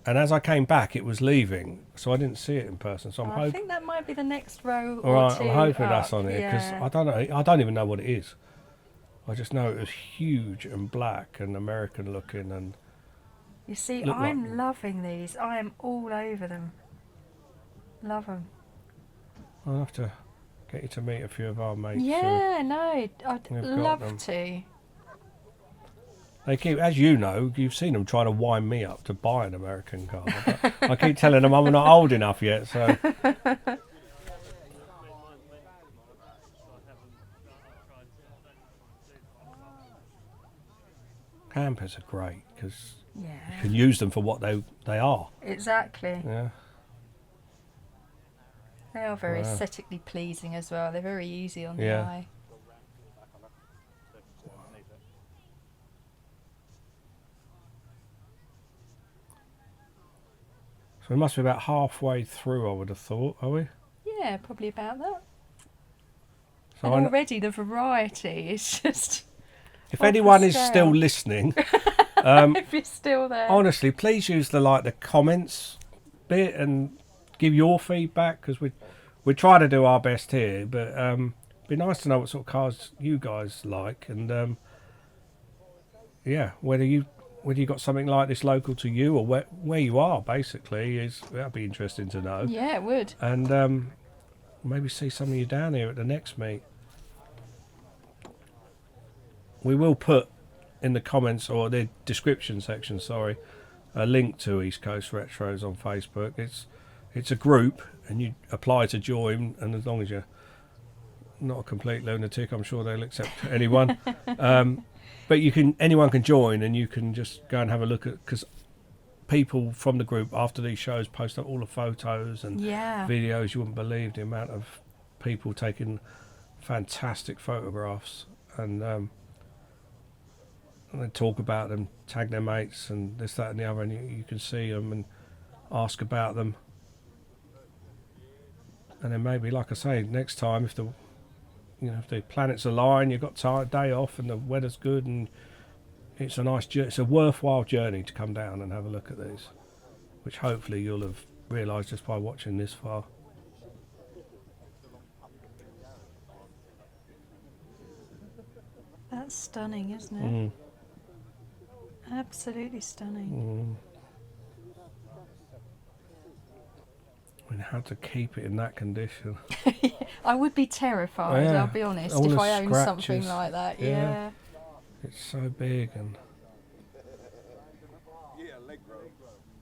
[SPEAKER 1] And as I came back, it was leaving, so I didn't see it in person. So
[SPEAKER 2] I think that might be the next row
[SPEAKER 1] all
[SPEAKER 2] or
[SPEAKER 1] right,
[SPEAKER 2] two
[SPEAKER 1] I'm hoping
[SPEAKER 2] up.
[SPEAKER 1] that's on it, because I don't know. I don't even know what it is. I just know it was huge and black and American looking, and
[SPEAKER 2] you see, I'm loving these. I am all over them. Love them.
[SPEAKER 1] I'll have to get you to meet a few of our mates.
[SPEAKER 2] Yeah, no, I'd love to.
[SPEAKER 1] They keep, as you know, you've seen them trying to wind me up to buy an American car. I keep telling them I'm not old enough yet, so. Campers are great because you can use them for what they are.
[SPEAKER 2] Exactly.
[SPEAKER 1] Yeah.
[SPEAKER 2] They are very aesthetically pleasing as well. They're very easy on the eye.
[SPEAKER 1] So we must be about halfway through, I would have thought, are we?
[SPEAKER 2] Yeah, probably about that.
[SPEAKER 1] So
[SPEAKER 2] and already the variety is just...
[SPEAKER 1] If anyone is still listening...
[SPEAKER 2] if you're still there.
[SPEAKER 1] Honestly, please use the comments bit and give your feedback, because we try to do our best here, but it'd be nice to know what sort of cars you guys like, and whether you got something like this local to you, or where you are, basically, that'd be interesting to know.
[SPEAKER 2] Yeah, it would.
[SPEAKER 1] And maybe see some of you down here at the next meet. We will put in the comments, or the description section, sorry, a link to East Coast Retros on Facebook. It's a group, and you apply to join, and as long as you're not a complete lunatic, I'm sure they'll accept anyone. But anyone can join, and you can just go and have a look at, because people from the group after these shows post up all the photos and videos. You wouldn't believe the amount of people taking fantastic photographs, and they talk about them, tag their mates, and this, that, and the other, and you can see them and ask about them. And then maybe, like I say, next time, if the planets align, you've got a day off and the weather's good, and it's a nice journey, it's a worthwhile journey to come down and have a look at these, which hopefully you'll have realised just by watching this far.
[SPEAKER 2] That's stunning, isn't it? Absolutely stunning.
[SPEAKER 1] I mean, how to keep it in that condition?
[SPEAKER 2] I would be terrified, I'll be honest, if I owned something like that. Yeah.
[SPEAKER 1] It's so big, and
[SPEAKER 3] leg roll.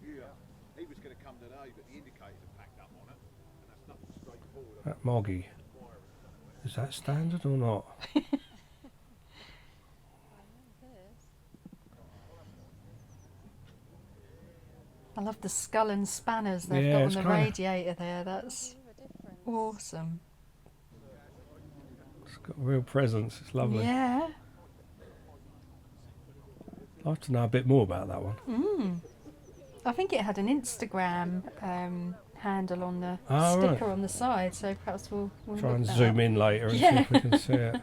[SPEAKER 3] He was going to come today, but the indicators are packed up on it, and that's nothing straightforward.
[SPEAKER 1] That Moggy, is that standard or not?
[SPEAKER 2] I love the skull and spanners they've got on the radiator there. That's awesome.
[SPEAKER 1] It's got real presence. It's lovely.
[SPEAKER 2] Yeah.
[SPEAKER 1] I'd like to know a bit more about that one.
[SPEAKER 2] I think it had an Instagram handle on the sticker on the side, so perhaps we'll
[SPEAKER 1] try and zoom in later and see if we can see it.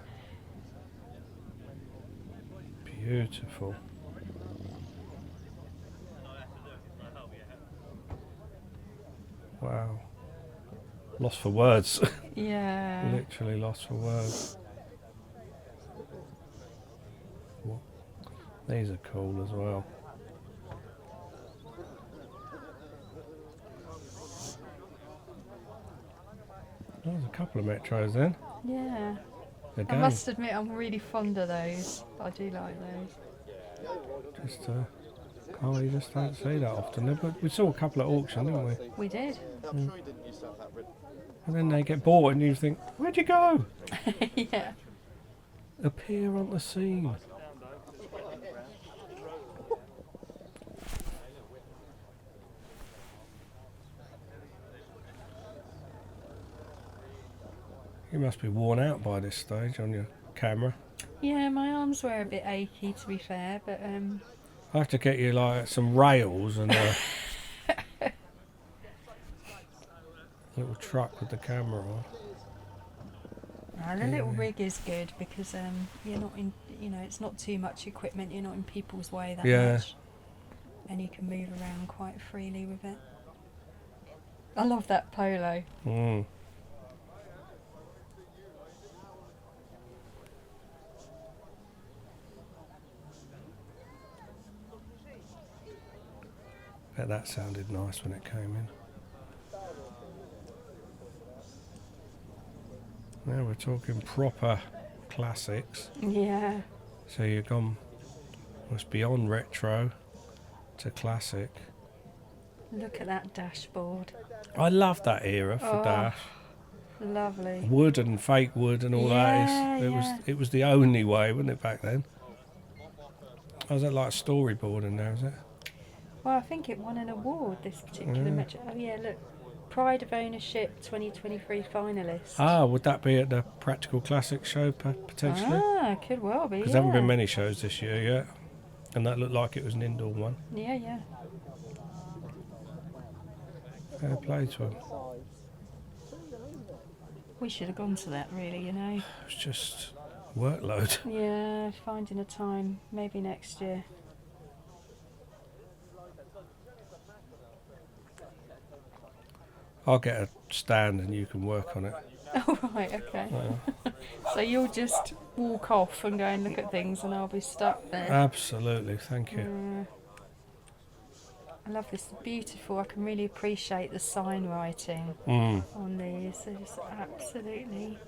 [SPEAKER 1] Beautiful. Wow. lost for words.
[SPEAKER 2] Yeah.
[SPEAKER 1] Literally lost for words. What? These are cool as well. There's a couple of Metros then.
[SPEAKER 2] Yeah. I
[SPEAKER 1] Again,
[SPEAKER 2] must admit I'm really fond of those. I do like those.
[SPEAKER 1] just oh, you just don't see that often. But we saw a couple at auction, didn't we?
[SPEAKER 2] We did.
[SPEAKER 3] I'm sure he didn't used to have that red.
[SPEAKER 1] And then they get bought, and you think, where'd you go?
[SPEAKER 2] Yeah.
[SPEAKER 1] Appear on the scene. You must be worn out by this stage on your camera.
[SPEAKER 2] Yeah, my arms were a bit achy to be fair, but
[SPEAKER 1] I have to get you like some rails and a little truck with the camera on.
[SPEAKER 2] the little rig is good because you're not in, it's not too much equipment. You're not in people's way that much, and you can move around quite freely with it. I love that polo.
[SPEAKER 1] Mm. Bet that sounded nice when it came in. Now we're talking proper classics.
[SPEAKER 2] Yeah.
[SPEAKER 1] So you've gone almost beyond retro to classic.
[SPEAKER 2] Look at that dashboard.
[SPEAKER 1] I love that era for
[SPEAKER 2] Oh,
[SPEAKER 1] Dash.
[SPEAKER 2] Lovely.
[SPEAKER 1] Wood and fake wood and all that. It was the only way, wasn't it, back then? Was that like storyboarding now, is it?
[SPEAKER 2] Well, I think it won an award, this particular
[SPEAKER 1] Yeah.
[SPEAKER 2] Metro. Oh yeah, look. Pride of Ownership 2023 finalist.
[SPEAKER 1] Ah, would that be at the Practical Classics show potentially?
[SPEAKER 2] Ah, could well be.
[SPEAKER 1] Because there haven't been many shows this year yet. And that looked like it was an indoor one.
[SPEAKER 2] Yeah, yeah.
[SPEAKER 1] Fair play to him.
[SPEAKER 2] We should have gone to that, really,
[SPEAKER 1] It was just workload.
[SPEAKER 2] Yeah, finding a time, maybe next year.
[SPEAKER 1] I'll get a stand and you can work on it.
[SPEAKER 2] Oh, right, okay. So you'll just walk off and go and look at things and I'll be stuck there.
[SPEAKER 1] Absolutely, thank you.
[SPEAKER 2] Yeah. I love this, beautiful. I can really appreciate the sign writing on these. It's absolutely,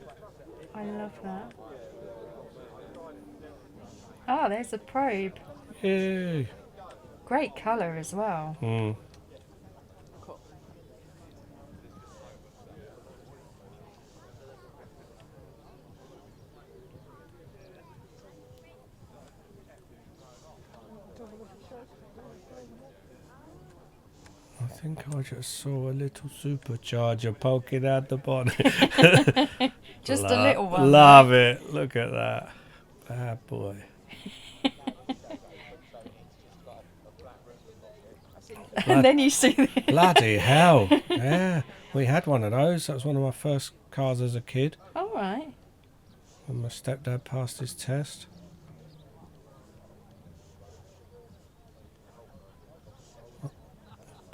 [SPEAKER 2] I love that. Oh, there's a probe.
[SPEAKER 1] Yay.
[SPEAKER 2] Great colour as well.
[SPEAKER 1] I think I just saw a little supercharger poking out the bonnet.
[SPEAKER 2] Just a little one.
[SPEAKER 1] Love it. Look at that. Bad boy.
[SPEAKER 2] And then you see the
[SPEAKER 1] Bloody hell. Yeah. We had one of those. That was one of my first cars as a kid.
[SPEAKER 2] All right.
[SPEAKER 1] When my stepdad passed his test.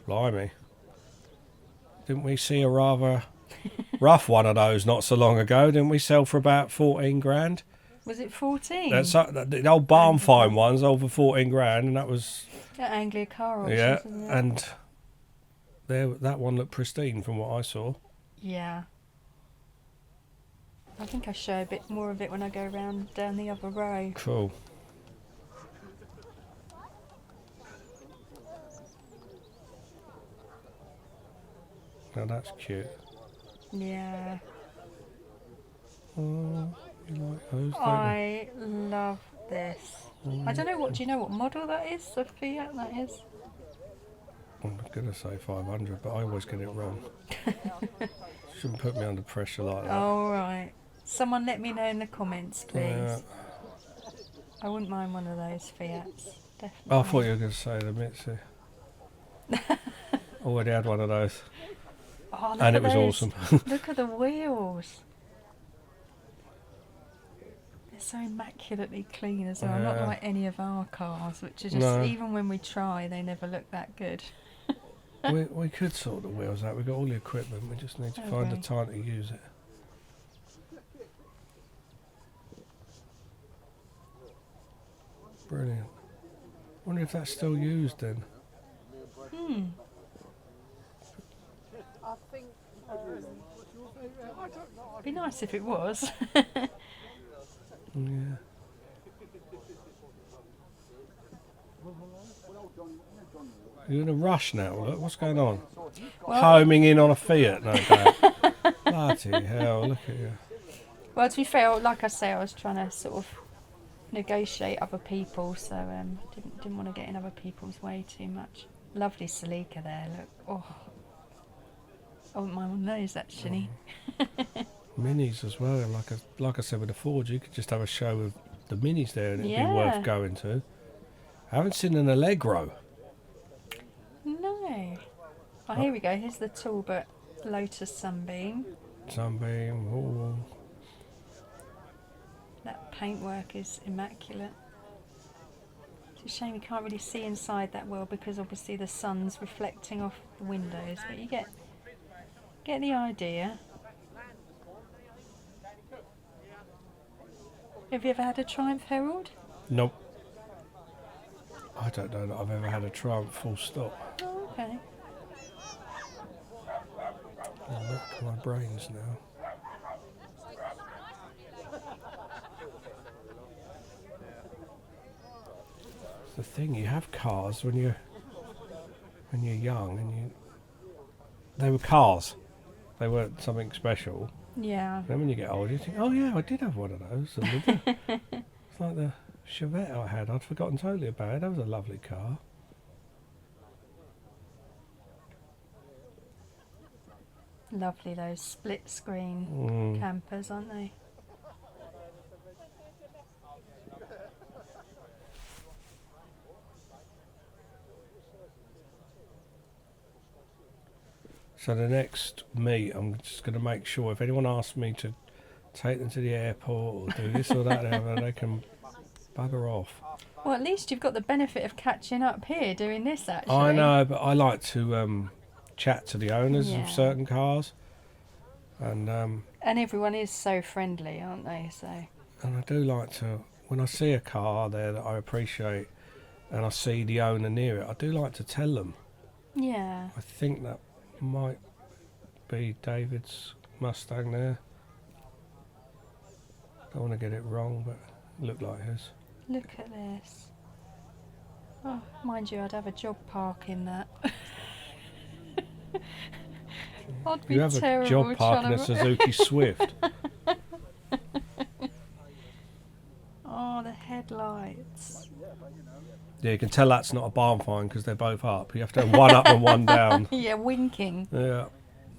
[SPEAKER 1] Blimey. Didn't we see a rather rough one of those not so long ago? Didn't we sell for about 14 grand?
[SPEAKER 2] Was it 14?
[SPEAKER 1] That's the old barn find ones over 14 grand, and that was
[SPEAKER 2] At Anglia Car Auctions,
[SPEAKER 1] yeah.
[SPEAKER 2] isn't it?
[SPEAKER 1] And that one looked pristine from what I saw.
[SPEAKER 2] Yeah. I think I show a bit more of it when I go round down the other row.
[SPEAKER 1] Cool. Now that's cute.
[SPEAKER 2] Yeah.
[SPEAKER 1] Oh, you like those, don't you?
[SPEAKER 2] I love this. I don't know do you know what model that is? The Fiat that is?
[SPEAKER 1] I'm going to say 500, but I always get it wrong. Shouldn't put me under pressure like that.
[SPEAKER 2] Oh, right. Someone let me know in the comments, please.
[SPEAKER 1] Yeah.
[SPEAKER 2] I wouldn't mind one of those Fiats. Definitely.
[SPEAKER 1] I thought you were going to say the Mitsu. Already had one of those.
[SPEAKER 2] Oh, look
[SPEAKER 1] And
[SPEAKER 2] at
[SPEAKER 1] it was
[SPEAKER 2] those.
[SPEAKER 1] awesome.
[SPEAKER 2] Look at the wheels. They're so immaculately clean as well. Not
[SPEAKER 1] Yeah.
[SPEAKER 2] like any of our cars, which are just,
[SPEAKER 1] No.
[SPEAKER 2] even when we try, they never look that good.
[SPEAKER 1] we could sort the wheels out. We've got all the equipment. We just need to find the
[SPEAKER 2] Okay.
[SPEAKER 1] time to use it. Brilliant. Wonder if that's still used then.
[SPEAKER 3] I think.
[SPEAKER 2] Be nice if it was.
[SPEAKER 1] Yeah. You're in a rush now. Look, what's going on?
[SPEAKER 2] Well,
[SPEAKER 1] Homing in on a Fiat, no doubt. Bloody hell! Look at you.
[SPEAKER 2] well, to be fair, like I say, I was trying to sort of negotiate other people, so didn't want to get in other people's way too much. Lovely Celica there. Look, I wouldn't mind one of those actually.
[SPEAKER 1] Minis as well. And like I said with the Ford, you could just have a show of the minis there, and it'd
[SPEAKER 2] Yeah.
[SPEAKER 1] be worth going to. I haven't seen an Allegro.
[SPEAKER 2] No. Oh, here we go. Here's the Talbot Lotus Sunbeam.
[SPEAKER 1] Sunbeam. Ooh.
[SPEAKER 2] That paintwork is immaculate. It's a shame you can't really see inside that well because obviously the sun's reflecting off the windows, but you get the idea. Have you ever had a Triumph Herald?
[SPEAKER 1] Nope. I don't know that I've ever had a Triumph full stop.
[SPEAKER 2] Oh, okay.
[SPEAKER 1] Oh, look, my brains now. The thing, you have cars when you're young, and they were cars. They weren't something special.
[SPEAKER 2] Yeah.
[SPEAKER 1] Then when you get older, you think, oh yeah, I did have one of those. It's like the Chevette I had. I'd forgotten totally about it. That was a lovely car.
[SPEAKER 2] Lovely those split screen campers, aren't they?
[SPEAKER 1] So the next meet, I'm just going to make sure if anyone asks me to take them to the airport or do this or that, they can bugger off.
[SPEAKER 2] Well, at least you've got the benefit of catching up here doing this actually.
[SPEAKER 1] I know, but I like to chat to the owners
[SPEAKER 2] Yeah.
[SPEAKER 1] of certain cars, and
[SPEAKER 2] everyone is so friendly, aren't they? So.
[SPEAKER 1] I do like to, when I see a car there that I appreciate and I see the owner near it, I do like to tell them.
[SPEAKER 2] Yeah.
[SPEAKER 1] I think that might be David's Mustang there. Don't want to get it wrong, but it looked like his.
[SPEAKER 2] Look at this. Oh, mind you, I'd have a job park in that. I'd be
[SPEAKER 1] You have a
[SPEAKER 2] terrible
[SPEAKER 1] job park in
[SPEAKER 2] trying
[SPEAKER 1] a
[SPEAKER 2] to...
[SPEAKER 1] Suzuki Swift.
[SPEAKER 2] Oh, the headlights.
[SPEAKER 1] Yeah, you can tell that's not a barn find because they're both up. You have to have one up and one down.
[SPEAKER 2] Yeah, winking.
[SPEAKER 1] Yeah,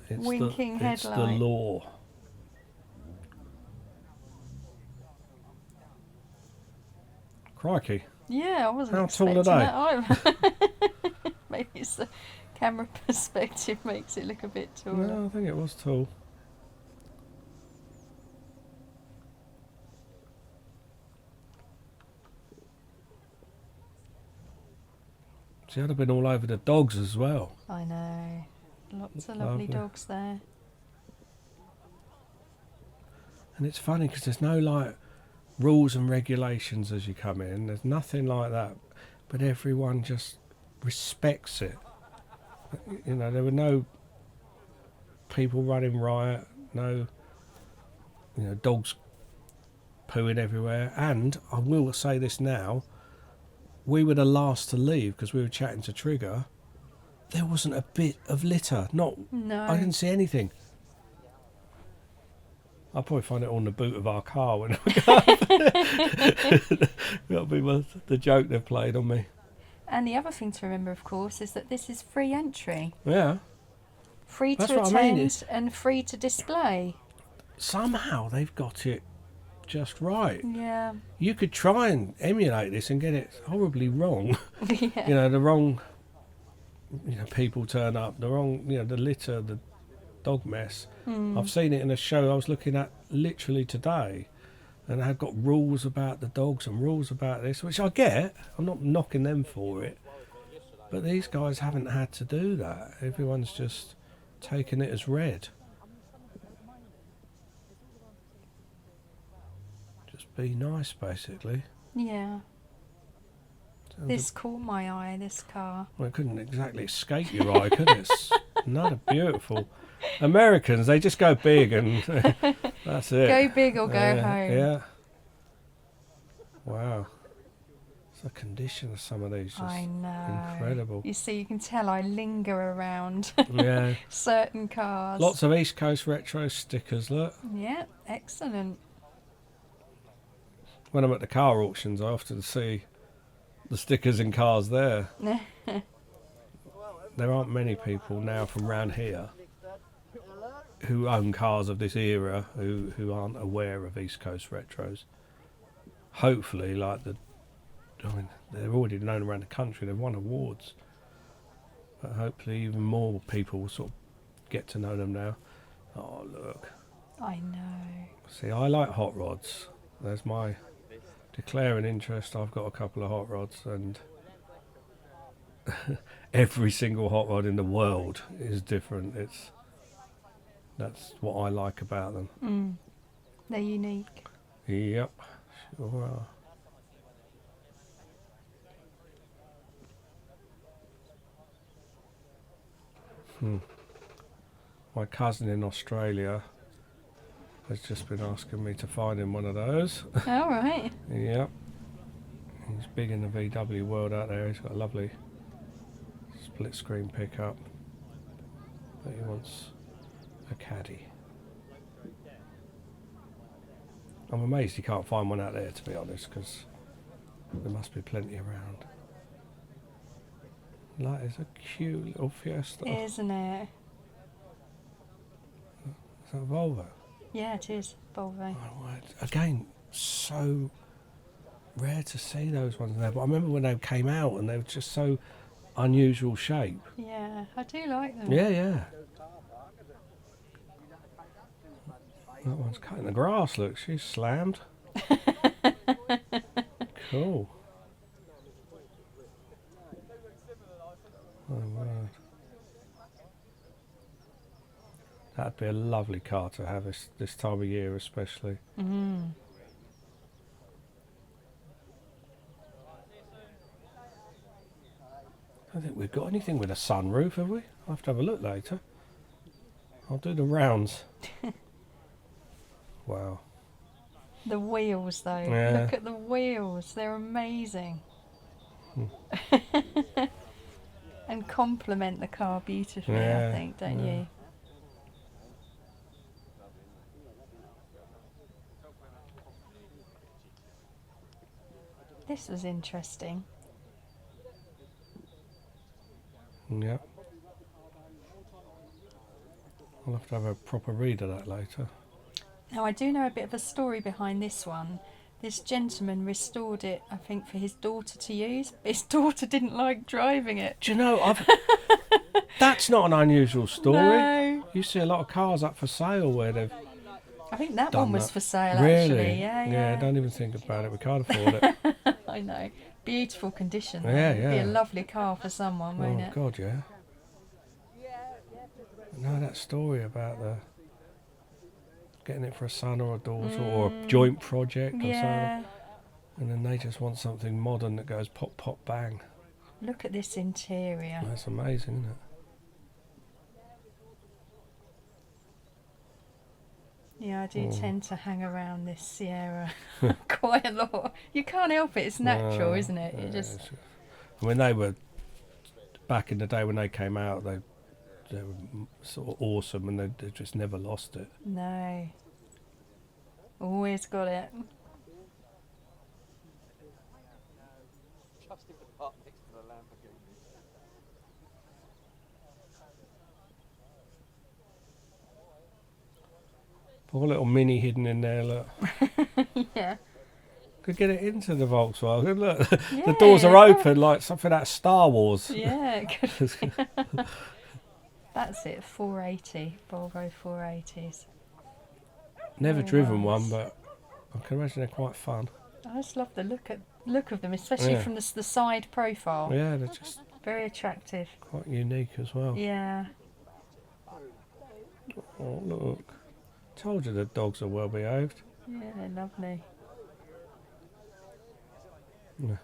[SPEAKER 2] Winking
[SPEAKER 1] it's the
[SPEAKER 2] headlight.
[SPEAKER 1] law. Crikey.
[SPEAKER 2] Yeah, I wasn't
[SPEAKER 1] How tall
[SPEAKER 2] expecting
[SPEAKER 1] are they?
[SPEAKER 2] that either. Maybe it's the camera perspective makes it look a bit taller.
[SPEAKER 1] No, I think it was tall. See, I'd have been all over the dogs as well.
[SPEAKER 2] I know. Lots of lovely
[SPEAKER 1] Lovely.
[SPEAKER 2] dogs there.
[SPEAKER 1] And it's funny because there's no like rules and regulations as you come in. There's nothing like that. But everyone just respects it. You know, there were no people running riot, no, dogs pooing everywhere. And I will say this now, we were the last to leave because we were chatting to Trigger. There wasn't a bit of litter.
[SPEAKER 2] No.
[SPEAKER 1] I didn't see anything. I'll probably find it on the boot of our car when I go up. That'll be the joke they've played on me.
[SPEAKER 2] And the other thing to remember, of course, is that this is free entry.
[SPEAKER 1] Yeah.
[SPEAKER 2] Free
[SPEAKER 1] That's
[SPEAKER 2] to
[SPEAKER 1] what I mean,
[SPEAKER 2] attend
[SPEAKER 1] it's-
[SPEAKER 2] and free to display.
[SPEAKER 1] Somehow they've got it just right.
[SPEAKER 2] Yeah.
[SPEAKER 1] You could try and emulate this and get it horribly wrong.
[SPEAKER 2] Yeah.
[SPEAKER 1] The wrong people turn up, the wrong, the litter, the dog mess. I've seen it in a show I was looking at literally today, and they've got rules about the dogs and rules about this, which I get. I'm not knocking them for it, But these guys haven't had to do that. Everyone's just taken it as read. Just be nice, basically.
[SPEAKER 2] Yeah.
[SPEAKER 1] Sounds
[SPEAKER 2] This caught my eye, this car.
[SPEAKER 1] Well, it couldn't exactly escape your eye, could it? It's another beautiful. Americans, they just go big and that's it.
[SPEAKER 2] Go big or go home.
[SPEAKER 1] Yeah. Wow. The condition of some of these just
[SPEAKER 2] I know.
[SPEAKER 1] incredible.
[SPEAKER 2] You see, you can tell I linger around
[SPEAKER 1] Yeah.
[SPEAKER 2] certain cars.
[SPEAKER 1] Lots of East Coast retro stickers, look.
[SPEAKER 2] Yeah, excellent.
[SPEAKER 1] When I'm at the car auctions, I often see the stickers in cars there. There aren't many people now from round here who own cars of this era who aren't aware of East Coast retros. Hopefully, they're already known around the country, they've won awards. But hopefully even more people will sort of get to know them now. Oh, look.
[SPEAKER 2] I know.
[SPEAKER 1] See, I like hot rods. There's my declaring interest. I've got a couple of hot rods, and every single hot rod in the world is different. That's what I like about them.
[SPEAKER 2] They're unique.
[SPEAKER 1] Yep, sure are. My cousin in Australia has just been asking me to find him one of those.
[SPEAKER 2] All right.
[SPEAKER 1] Yep. He's big in the VW world out there. He's got a lovely split screen pickup. But he wants a caddy. I'm amazed he can't find one out there, to be honest, because there must be plenty around. That is a cute little Fiesta.
[SPEAKER 2] Isn't it?
[SPEAKER 1] Is that a Volvo?
[SPEAKER 2] Yeah, it is. Volvo.
[SPEAKER 1] Oh, right. Again, so rare to see those ones there. But I remember when they came out and they were just so unusual shape.
[SPEAKER 2] Yeah, I do like them.
[SPEAKER 1] Yeah, yeah. That one's cutting the grass, look. She's slammed. Cool. Oh, word. That'd be a lovely car to have this time of year, especially.
[SPEAKER 2] Mm.
[SPEAKER 1] I don't think we've got anything with a sunroof, have we? I'll have to have a look later. I'll do the rounds. Wow.
[SPEAKER 2] The wheels, though.
[SPEAKER 1] Yeah.
[SPEAKER 2] Look at the wheels. They're amazing. And complement the car beautifully,
[SPEAKER 1] Yeah,
[SPEAKER 2] I think, don't
[SPEAKER 1] yeah.
[SPEAKER 2] you? This was interesting.
[SPEAKER 1] Yep. I'll have to have a proper read of that later.
[SPEAKER 2] Now, I do know a bit of a story behind this one. This gentleman restored it, I think, for his daughter to use. But his daughter didn't like driving it.
[SPEAKER 1] Do you know, that's not an unusual story.
[SPEAKER 2] No.
[SPEAKER 1] You see a lot of cars up for sale where they've
[SPEAKER 2] I think that
[SPEAKER 1] done
[SPEAKER 2] one was
[SPEAKER 1] that.
[SPEAKER 2] for sale,
[SPEAKER 1] Really?
[SPEAKER 2] actually. Yeah.
[SPEAKER 1] Don't even think about it. We can't afford it.
[SPEAKER 2] I know. Beautiful condition. though.
[SPEAKER 1] Yeah,
[SPEAKER 2] It'd be
[SPEAKER 1] yeah.
[SPEAKER 2] a lovely car for someone, won't
[SPEAKER 1] Oh
[SPEAKER 2] it?
[SPEAKER 1] God, yeah. No, that story about getting it for a son or a daughter or a joint project or
[SPEAKER 2] Yeah.
[SPEAKER 1] something, and then they just want something modern that goes pop, pop, bang.
[SPEAKER 2] Look at this interior.
[SPEAKER 1] That's amazing, isn't it?
[SPEAKER 2] Yeah, I do tend to hang around this Sierra quite a lot. You can't help it. It's natural, isn't it? You just
[SPEAKER 1] When they were back in the day when they came out, they were sort of awesome, and they just never lost it.
[SPEAKER 2] no. Always got it.
[SPEAKER 3] Just in the park next to the Lamborghini.
[SPEAKER 1] Poor little Mini hidden in there, look.
[SPEAKER 2] Yeah.
[SPEAKER 1] Could get it into the Volkswagen, look. The
[SPEAKER 2] Yeah,
[SPEAKER 1] doors are
[SPEAKER 2] yeah.
[SPEAKER 1] open like something out of Star Wars.
[SPEAKER 2] Yeah. It could be. That's it. 480 Volvo 480s.
[SPEAKER 1] Never
[SPEAKER 2] Oh,
[SPEAKER 1] driven
[SPEAKER 2] wow.
[SPEAKER 1] one, but I can imagine they're quite fun.
[SPEAKER 2] I just love the look of them, especially
[SPEAKER 1] Yeah.
[SPEAKER 2] from the side profile.
[SPEAKER 1] Yeah, they're just
[SPEAKER 2] very attractive.
[SPEAKER 1] Quite unique as well.
[SPEAKER 2] Yeah.
[SPEAKER 1] Oh, look. Told you the dogs are well behaved.
[SPEAKER 2] Yeah, they're lovely.
[SPEAKER 1] Yeah.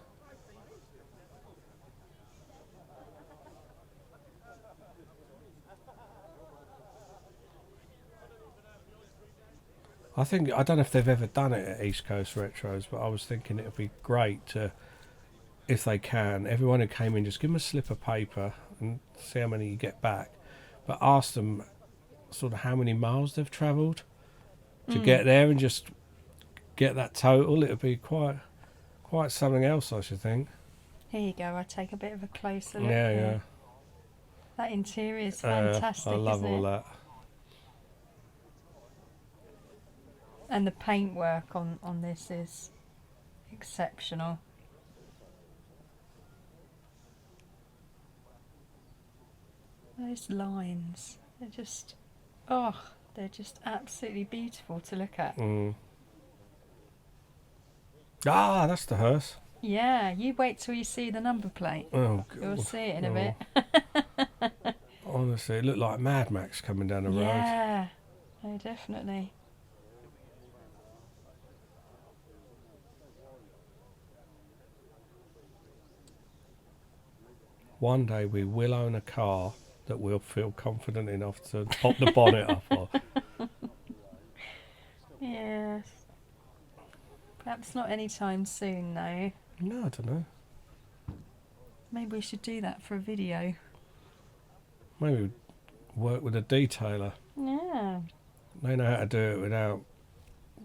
[SPEAKER 1] I don't know if they've ever done it at East Coast Retros, but I was thinking it would be great to, if they can, everyone who came in, just give them a slip of paper and see how many you get back, but ask them sort of how many miles they've travelled to get there, and just get that total. It would be quite something else, I should think.
[SPEAKER 2] Here you go. I take a bit of a closer look.
[SPEAKER 1] Yeah,
[SPEAKER 2] here.
[SPEAKER 1] yeah.
[SPEAKER 2] That interior is fantastic.
[SPEAKER 1] I love
[SPEAKER 2] isn't
[SPEAKER 1] all
[SPEAKER 2] it?
[SPEAKER 1] that.
[SPEAKER 2] And the paintwork on this is exceptional. Those lines, they're just absolutely beautiful to look at.
[SPEAKER 1] Ah, that's the hearse.
[SPEAKER 2] Yeah, you wait till you see the number plate.
[SPEAKER 1] Oh,
[SPEAKER 2] You'll
[SPEAKER 1] God.
[SPEAKER 2] see it in a bit.
[SPEAKER 1] Honestly, it looked like Mad Max coming down the road.
[SPEAKER 2] Yeah, no, definitely.
[SPEAKER 1] One day we will own a car that we'll feel confident enough to pop the bonnet up on.
[SPEAKER 2] Yes. Perhaps not anytime soon, though.
[SPEAKER 1] No, I don't know.
[SPEAKER 2] Maybe we should do that for a video.
[SPEAKER 1] Maybe work with a detailer.
[SPEAKER 2] Yeah.
[SPEAKER 1] They know how to do it without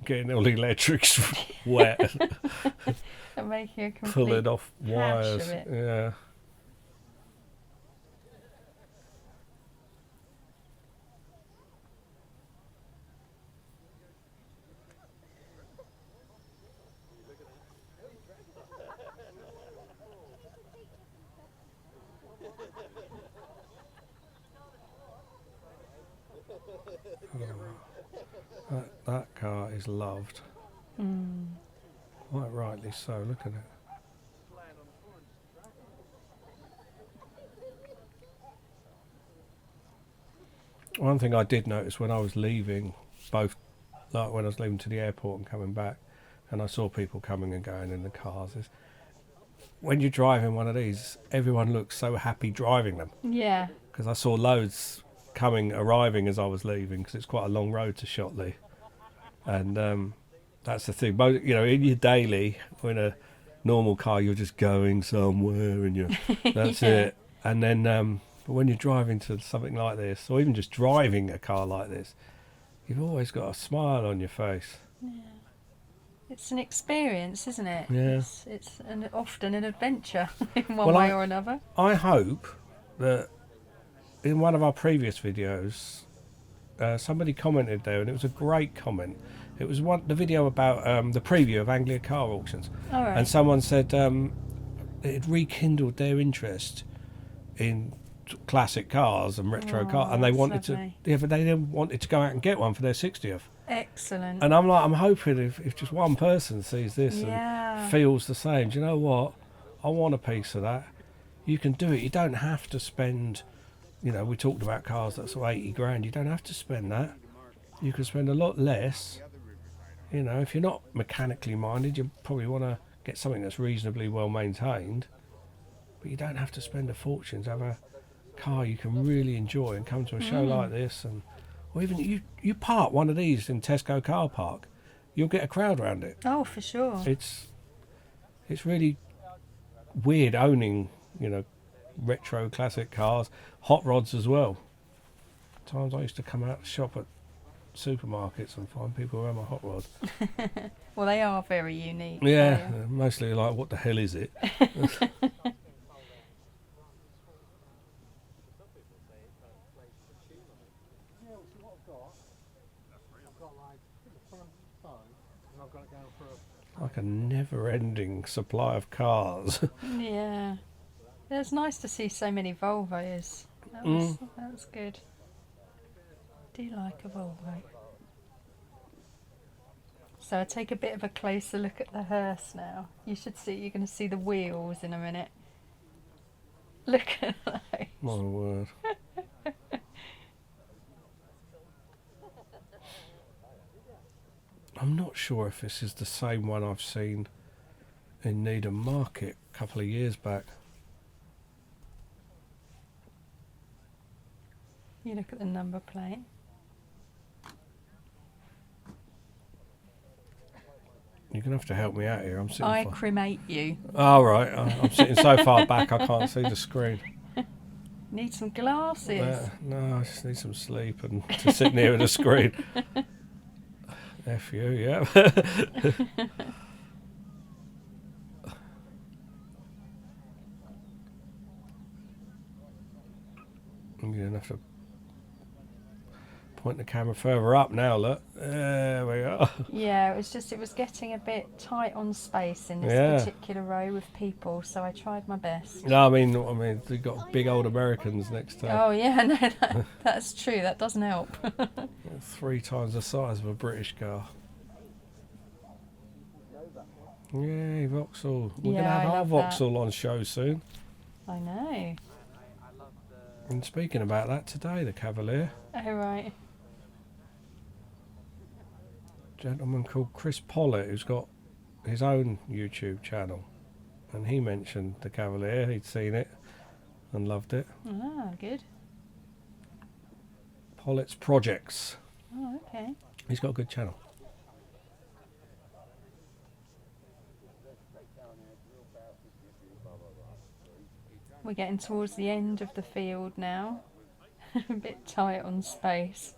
[SPEAKER 1] getting all the electrics wet.
[SPEAKER 2] And making a complete
[SPEAKER 1] Pulling off
[SPEAKER 2] hash
[SPEAKER 1] wires.
[SPEAKER 2] of it.
[SPEAKER 1] Yeah. That car is loved. Quite rightly so. Look at it. One thing I did notice when I was leaving, both like when I was leaving to the airport and coming back, and I saw people coming and going in the cars, is when you're driving one of these, everyone looks so happy driving them.
[SPEAKER 2] Yeah.
[SPEAKER 1] Because I saw loads arriving as I was leaving, because it's quite a long road to Shotley. And that's the thing. You know, in your daily, in a normal car, you're just going somewhere and that's
[SPEAKER 2] Yeah.
[SPEAKER 1] it. And then, but when you're driving to something like this, or even just driving a car like this, you've always got a smile on your face.
[SPEAKER 2] Yeah. It's an experience, isn't it?
[SPEAKER 1] Yeah.
[SPEAKER 2] It's often an adventure in one
[SPEAKER 1] Well,
[SPEAKER 2] way or another.
[SPEAKER 1] I hope that in one of our previous videos, somebody commented there, and it was a great comment. It was the video about the preview of Anglia car auctions.
[SPEAKER 2] All right.
[SPEAKER 1] And someone said it had rekindled their interest in classic cars and retro cars, and they
[SPEAKER 2] that's
[SPEAKER 1] wanted
[SPEAKER 2] lovely.
[SPEAKER 1] to. Yeah, but they then wanted to go out and get one for their 60th.
[SPEAKER 2] Excellent.
[SPEAKER 1] And I'm hoping if just one person sees this
[SPEAKER 2] Yeah.
[SPEAKER 1] and feels the same, do you know what? I want a piece of that. You can do it. You don't have to spend. You know, we talked about cars that's 80 grand. You don't have to spend that. You can spend a lot less. You know, if you're not mechanically minded, you probably want to get something that's reasonably well maintained. But you don't have to spend a fortune to have a car you can really enjoy and come to a show like this. Or even you park one of these in Tesco car park, you'll get a crowd around it.
[SPEAKER 2] Oh, for sure.
[SPEAKER 1] It's really weird owning, you know, retro classic cars, hot rods as well. Times I used to come out to shop at supermarkets and find people around my hot rod.
[SPEAKER 2] Well, they are very unique.
[SPEAKER 1] Yeah, mostly like, what the hell is it? Like a never-ending supply of cars.
[SPEAKER 2] Yeah. It's nice to see so many Volvos. That was good. I do like a Volvo. So I take a bit of a closer look at the hearse now. You're going to see the wheels in a minute. Look at those.
[SPEAKER 1] My word. I'm not sure if this is the same one I've seen in Needham Market a couple of years back.
[SPEAKER 2] You look at the number plate.
[SPEAKER 1] You're going to have to help me out here. I'm sitting
[SPEAKER 2] I
[SPEAKER 1] far.
[SPEAKER 2] cremate you.
[SPEAKER 1] Oh, right. I'm sitting so far back I can't see the screen.
[SPEAKER 2] Need some glasses.
[SPEAKER 1] No, I just need some sleep and to sit near the screen. F you, yeah. I'm going to have to point the camera further up now, look. There we are.
[SPEAKER 2] Yeah, it was getting a bit tight on space in this particular row with people, so I tried my best.
[SPEAKER 1] No, I mean, they've got big old Americans next to
[SPEAKER 2] Oh yeah, no, that's true. That doesn't help.
[SPEAKER 1] 3 times the size of a British car. Yay, Vauxhall. We're going to have our Vauxhall on show soon.
[SPEAKER 2] I know.
[SPEAKER 1] And speaking about that, today the Cavalier,
[SPEAKER 2] Oh right.
[SPEAKER 1] gentleman called Chris Pollitt, who's got his own YouTube channel, and he mentioned the Cavalier. He'd seen it and loved it.
[SPEAKER 2] Ah, good.
[SPEAKER 1] Pollitt's Projects.
[SPEAKER 2] Oh, okay.
[SPEAKER 1] He's got a good channel.
[SPEAKER 2] We're getting towards the end of the field now. A bit tight on space.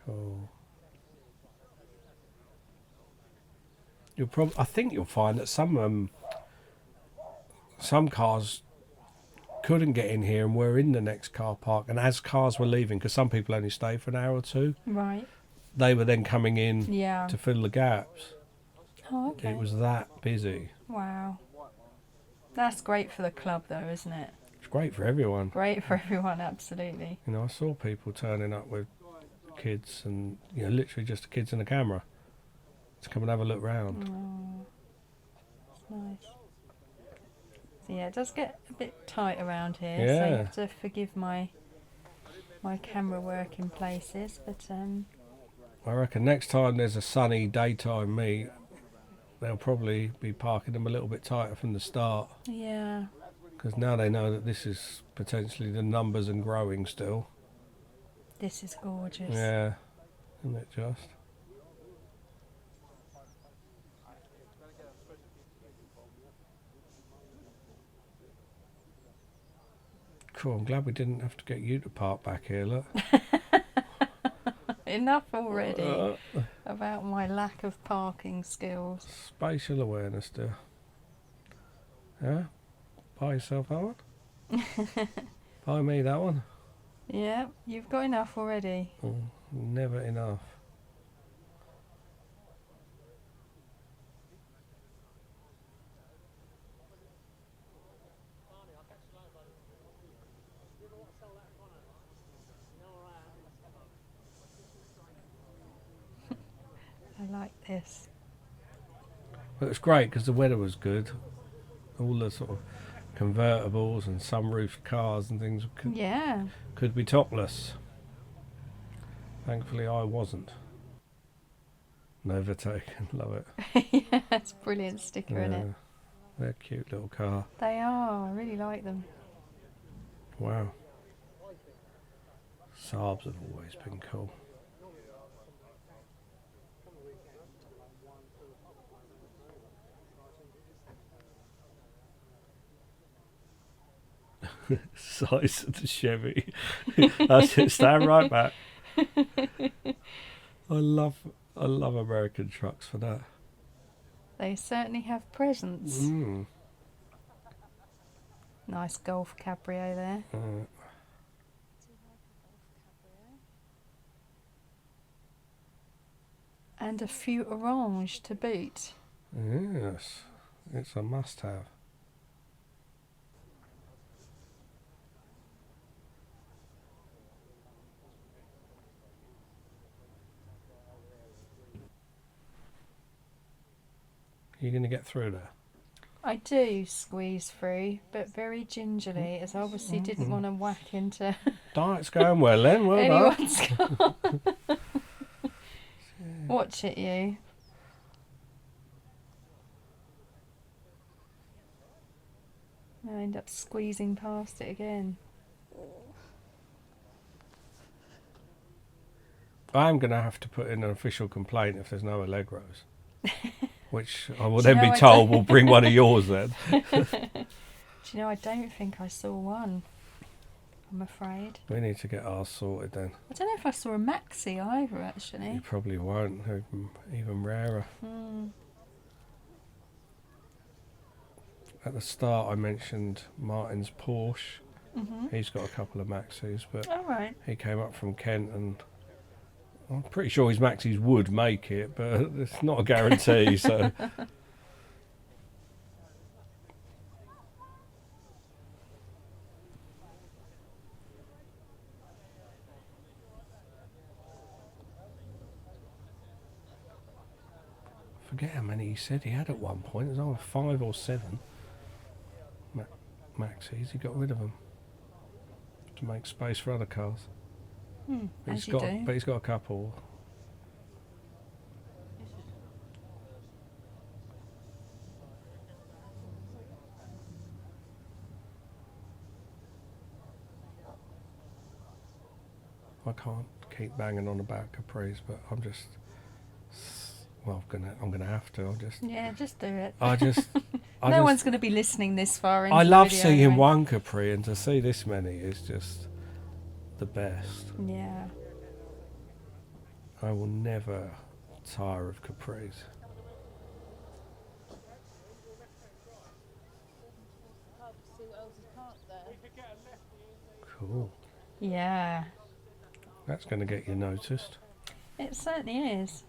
[SPEAKER 1] Cool. I think you'll find that some cars couldn't get in here and were in the next car park, and as cars were leaving, because some people only stay for an hour or two,
[SPEAKER 2] Right.
[SPEAKER 1] they were then coming in
[SPEAKER 2] Yeah.
[SPEAKER 1] to fill the gaps.
[SPEAKER 2] Oh, okay.
[SPEAKER 1] It was that busy.
[SPEAKER 2] Wow. That's great for the club though, isn't it?
[SPEAKER 1] It's great for everyone.
[SPEAKER 2] Great for everyone, absolutely.
[SPEAKER 1] You know, I saw people turning up with kids and, you know, literally just the kids and a camera to come and have a look round.
[SPEAKER 2] Oh, that's nice. So yeah, it does get a bit tight around here, so you
[SPEAKER 1] Yeah.
[SPEAKER 2] have to forgive my camera work in places, but
[SPEAKER 1] I reckon next time there's a sunny daytime meet, they'll probably be parking them a little bit tighter from the start,
[SPEAKER 2] yeah.
[SPEAKER 1] because now they know that this is potentially the numbers and growing still.
[SPEAKER 2] This is gorgeous.
[SPEAKER 1] Yeah, isn't it just? Cool, I'm glad we didn't have to get you to park back here, look.
[SPEAKER 2] Enough already about my lack of parking skills.
[SPEAKER 1] Spatial awareness, dear. Yeah? Buy yourself that one? Buy me that one?
[SPEAKER 2] Yeah, you've got enough already.
[SPEAKER 1] Never enough.
[SPEAKER 2] I like this.
[SPEAKER 1] But it was great because the weather was good. All the sort of convertibles and sunroofed cars and things
[SPEAKER 2] Yeah.
[SPEAKER 1] could be topless. Thankfully I wasn't. Overtaken, love it.
[SPEAKER 2] Yeah, it's a brilliant sticker in it.
[SPEAKER 1] They're a cute little car.
[SPEAKER 2] They are, I really like them.
[SPEAKER 1] Wow. Saabs have always been cool. Size of the Chevy. That's it, stand right back. I love American trucks for that.
[SPEAKER 2] They certainly have presence.
[SPEAKER 1] Mm.
[SPEAKER 2] Nice Golf Cabrio there. And a feu orange to boot.
[SPEAKER 1] Yes, it's a must-have. Are you going to get through there?
[SPEAKER 2] I do squeeze through, but very gingerly, as I obviously didn't want to whack into
[SPEAKER 1] Diet's going well then, well done.
[SPEAKER 2] anyone's car. Watch it, you. I end up squeezing past it again.
[SPEAKER 1] I'm going to have to put in an official complaint if there's no Allegros. Which I will
[SPEAKER 2] Do you
[SPEAKER 1] then
[SPEAKER 2] know
[SPEAKER 1] be
[SPEAKER 2] I
[SPEAKER 1] told
[SPEAKER 2] don't-
[SPEAKER 1] will bring one of yours then.
[SPEAKER 2] Do you know, I don't think I saw one. I'm afraid.
[SPEAKER 1] We need to get ours sorted then.
[SPEAKER 2] I don't know if I saw a maxi either, actually.
[SPEAKER 1] You probably won't, even rarer. At the start I mentioned Martin's Porsche. He's got a couple of Maxis, but
[SPEAKER 2] All right.
[SPEAKER 1] he came up from Kent and I'm pretty sure his Maxis would make it, but it's not a guarantee, so... Forget how many he said he had at one point. It was either 5 or 7 Maxis. He got rid of them to make space for other cars. But
[SPEAKER 2] As you do.
[SPEAKER 1] But he's got a couple. I can't keep banging on about Capris, but I'm just... Well, I'm gonna have to.
[SPEAKER 2] Yeah, just do it.
[SPEAKER 1] No
[SPEAKER 2] one's going to be listening this far into
[SPEAKER 1] I
[SPEAKER 2] the
[SPEAKER 1] love
[SPEAKER 2] video
[SPEAKER 1] seeing
[SPEAKER 2] anyway.
[SPEAKER 1] one Capri, and to see this many is just the best.
[SPEAKER 2] Yeah.
[SPEAKER 1] I will never tire of Capris. Cool.
[SPEAKER 2] Yeah.
[SPEAKER 1] That's going to get you noticed.
[SPEAKER 2] It certainly is.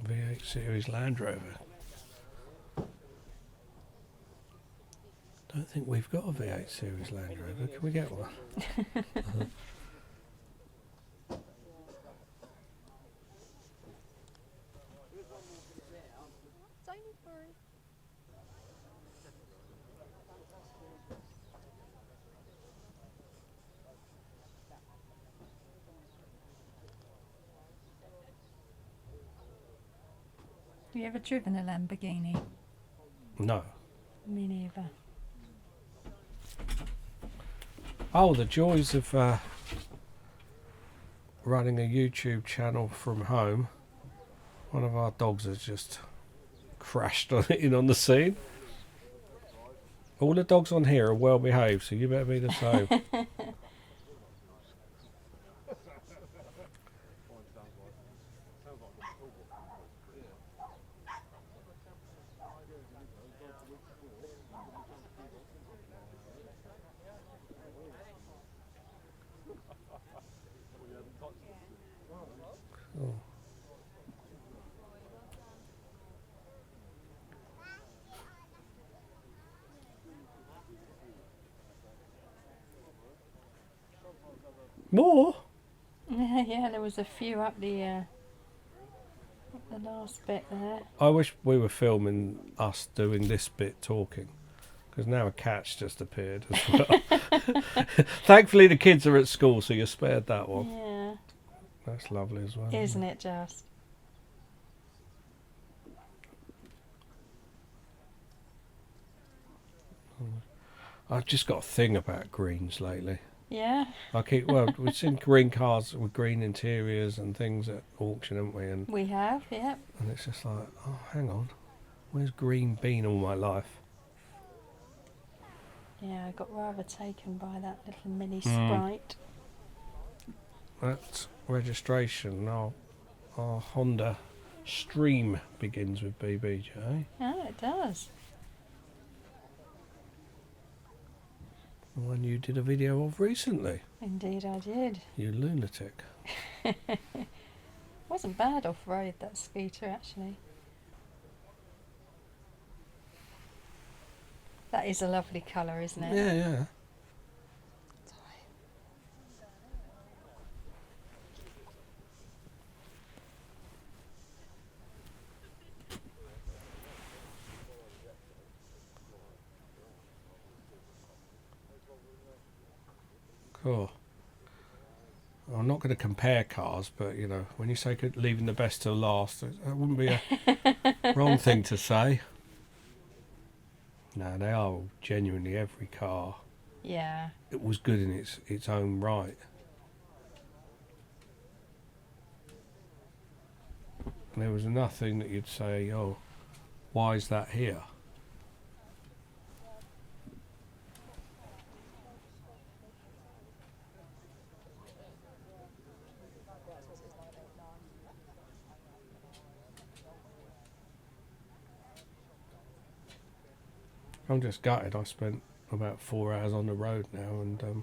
[SPEAKER 1] V8 Series Land Rover. Don't think we've got a V8 Series Land Rover. Can we get one?
[SPEAKER 2] Have you ever driven a Lamborghini?
[SPEAKER 1] No.
[SPEAKER 2] Me neither.
[SPEAKER 1] Oh, the joys of running a YouTube channel from home. One of our dogs has just crashed in on the scene. All the dogs on here are well behaved, so you better be the same. Cool. More?
[SPEAKER 2] Yeah, there was a few up the last bit there.
[SPEAKER 1] I wish we were filming us doing this bit talking, because now a cat's just appeared as well. Thankfully the kids are at school, so you're spared that one.
[SPEAKER 2] Yeah.
[SPEAKER 1] That's lovely as well.
[SPEAKER 2] Isn't it just?
[SPEAKER 1] I've just got a thing about greens lately.
[SPEAKER 2] Yeah.
[SPEAKER 1] We've seen green cars with green interiors and things at auction, haven't we? And
[SPEAKER 2] We have, yeah.
[SPEAKER 1] it's just like, oh, hang on, where's green been all my life?
[SPEAKER 2] Yeah, I got rather taken by that little mini Sprite.
[SPEAKER 1] That registration, our Honda Stream begins with BBJ.
[SPEAKER 2] Oh, it does.
[SPEAKER 1] The one you did a video of recently.
[SPEAKER 2] Indeed I did.
[SPEAKER 1] You lunatic.
[SPEAKER 2] Wasn't bad off-road, that scooter, actually. That is a lovely colour, isn't it?
[SPEAKER 1] Yeah, yeah. Cool. I'm not going to compare cars, but you know, when you say leaving the best till last, that wouldn't be a wrong thing to say. No, they are genuinely every car.
[SPEAKER 2] Yeah.
[SPEAKER 1] It was good in its own right. And there was nothing that you'd say, oh, why is that here? I'm just gutted. I spent about 4 hours on the road now and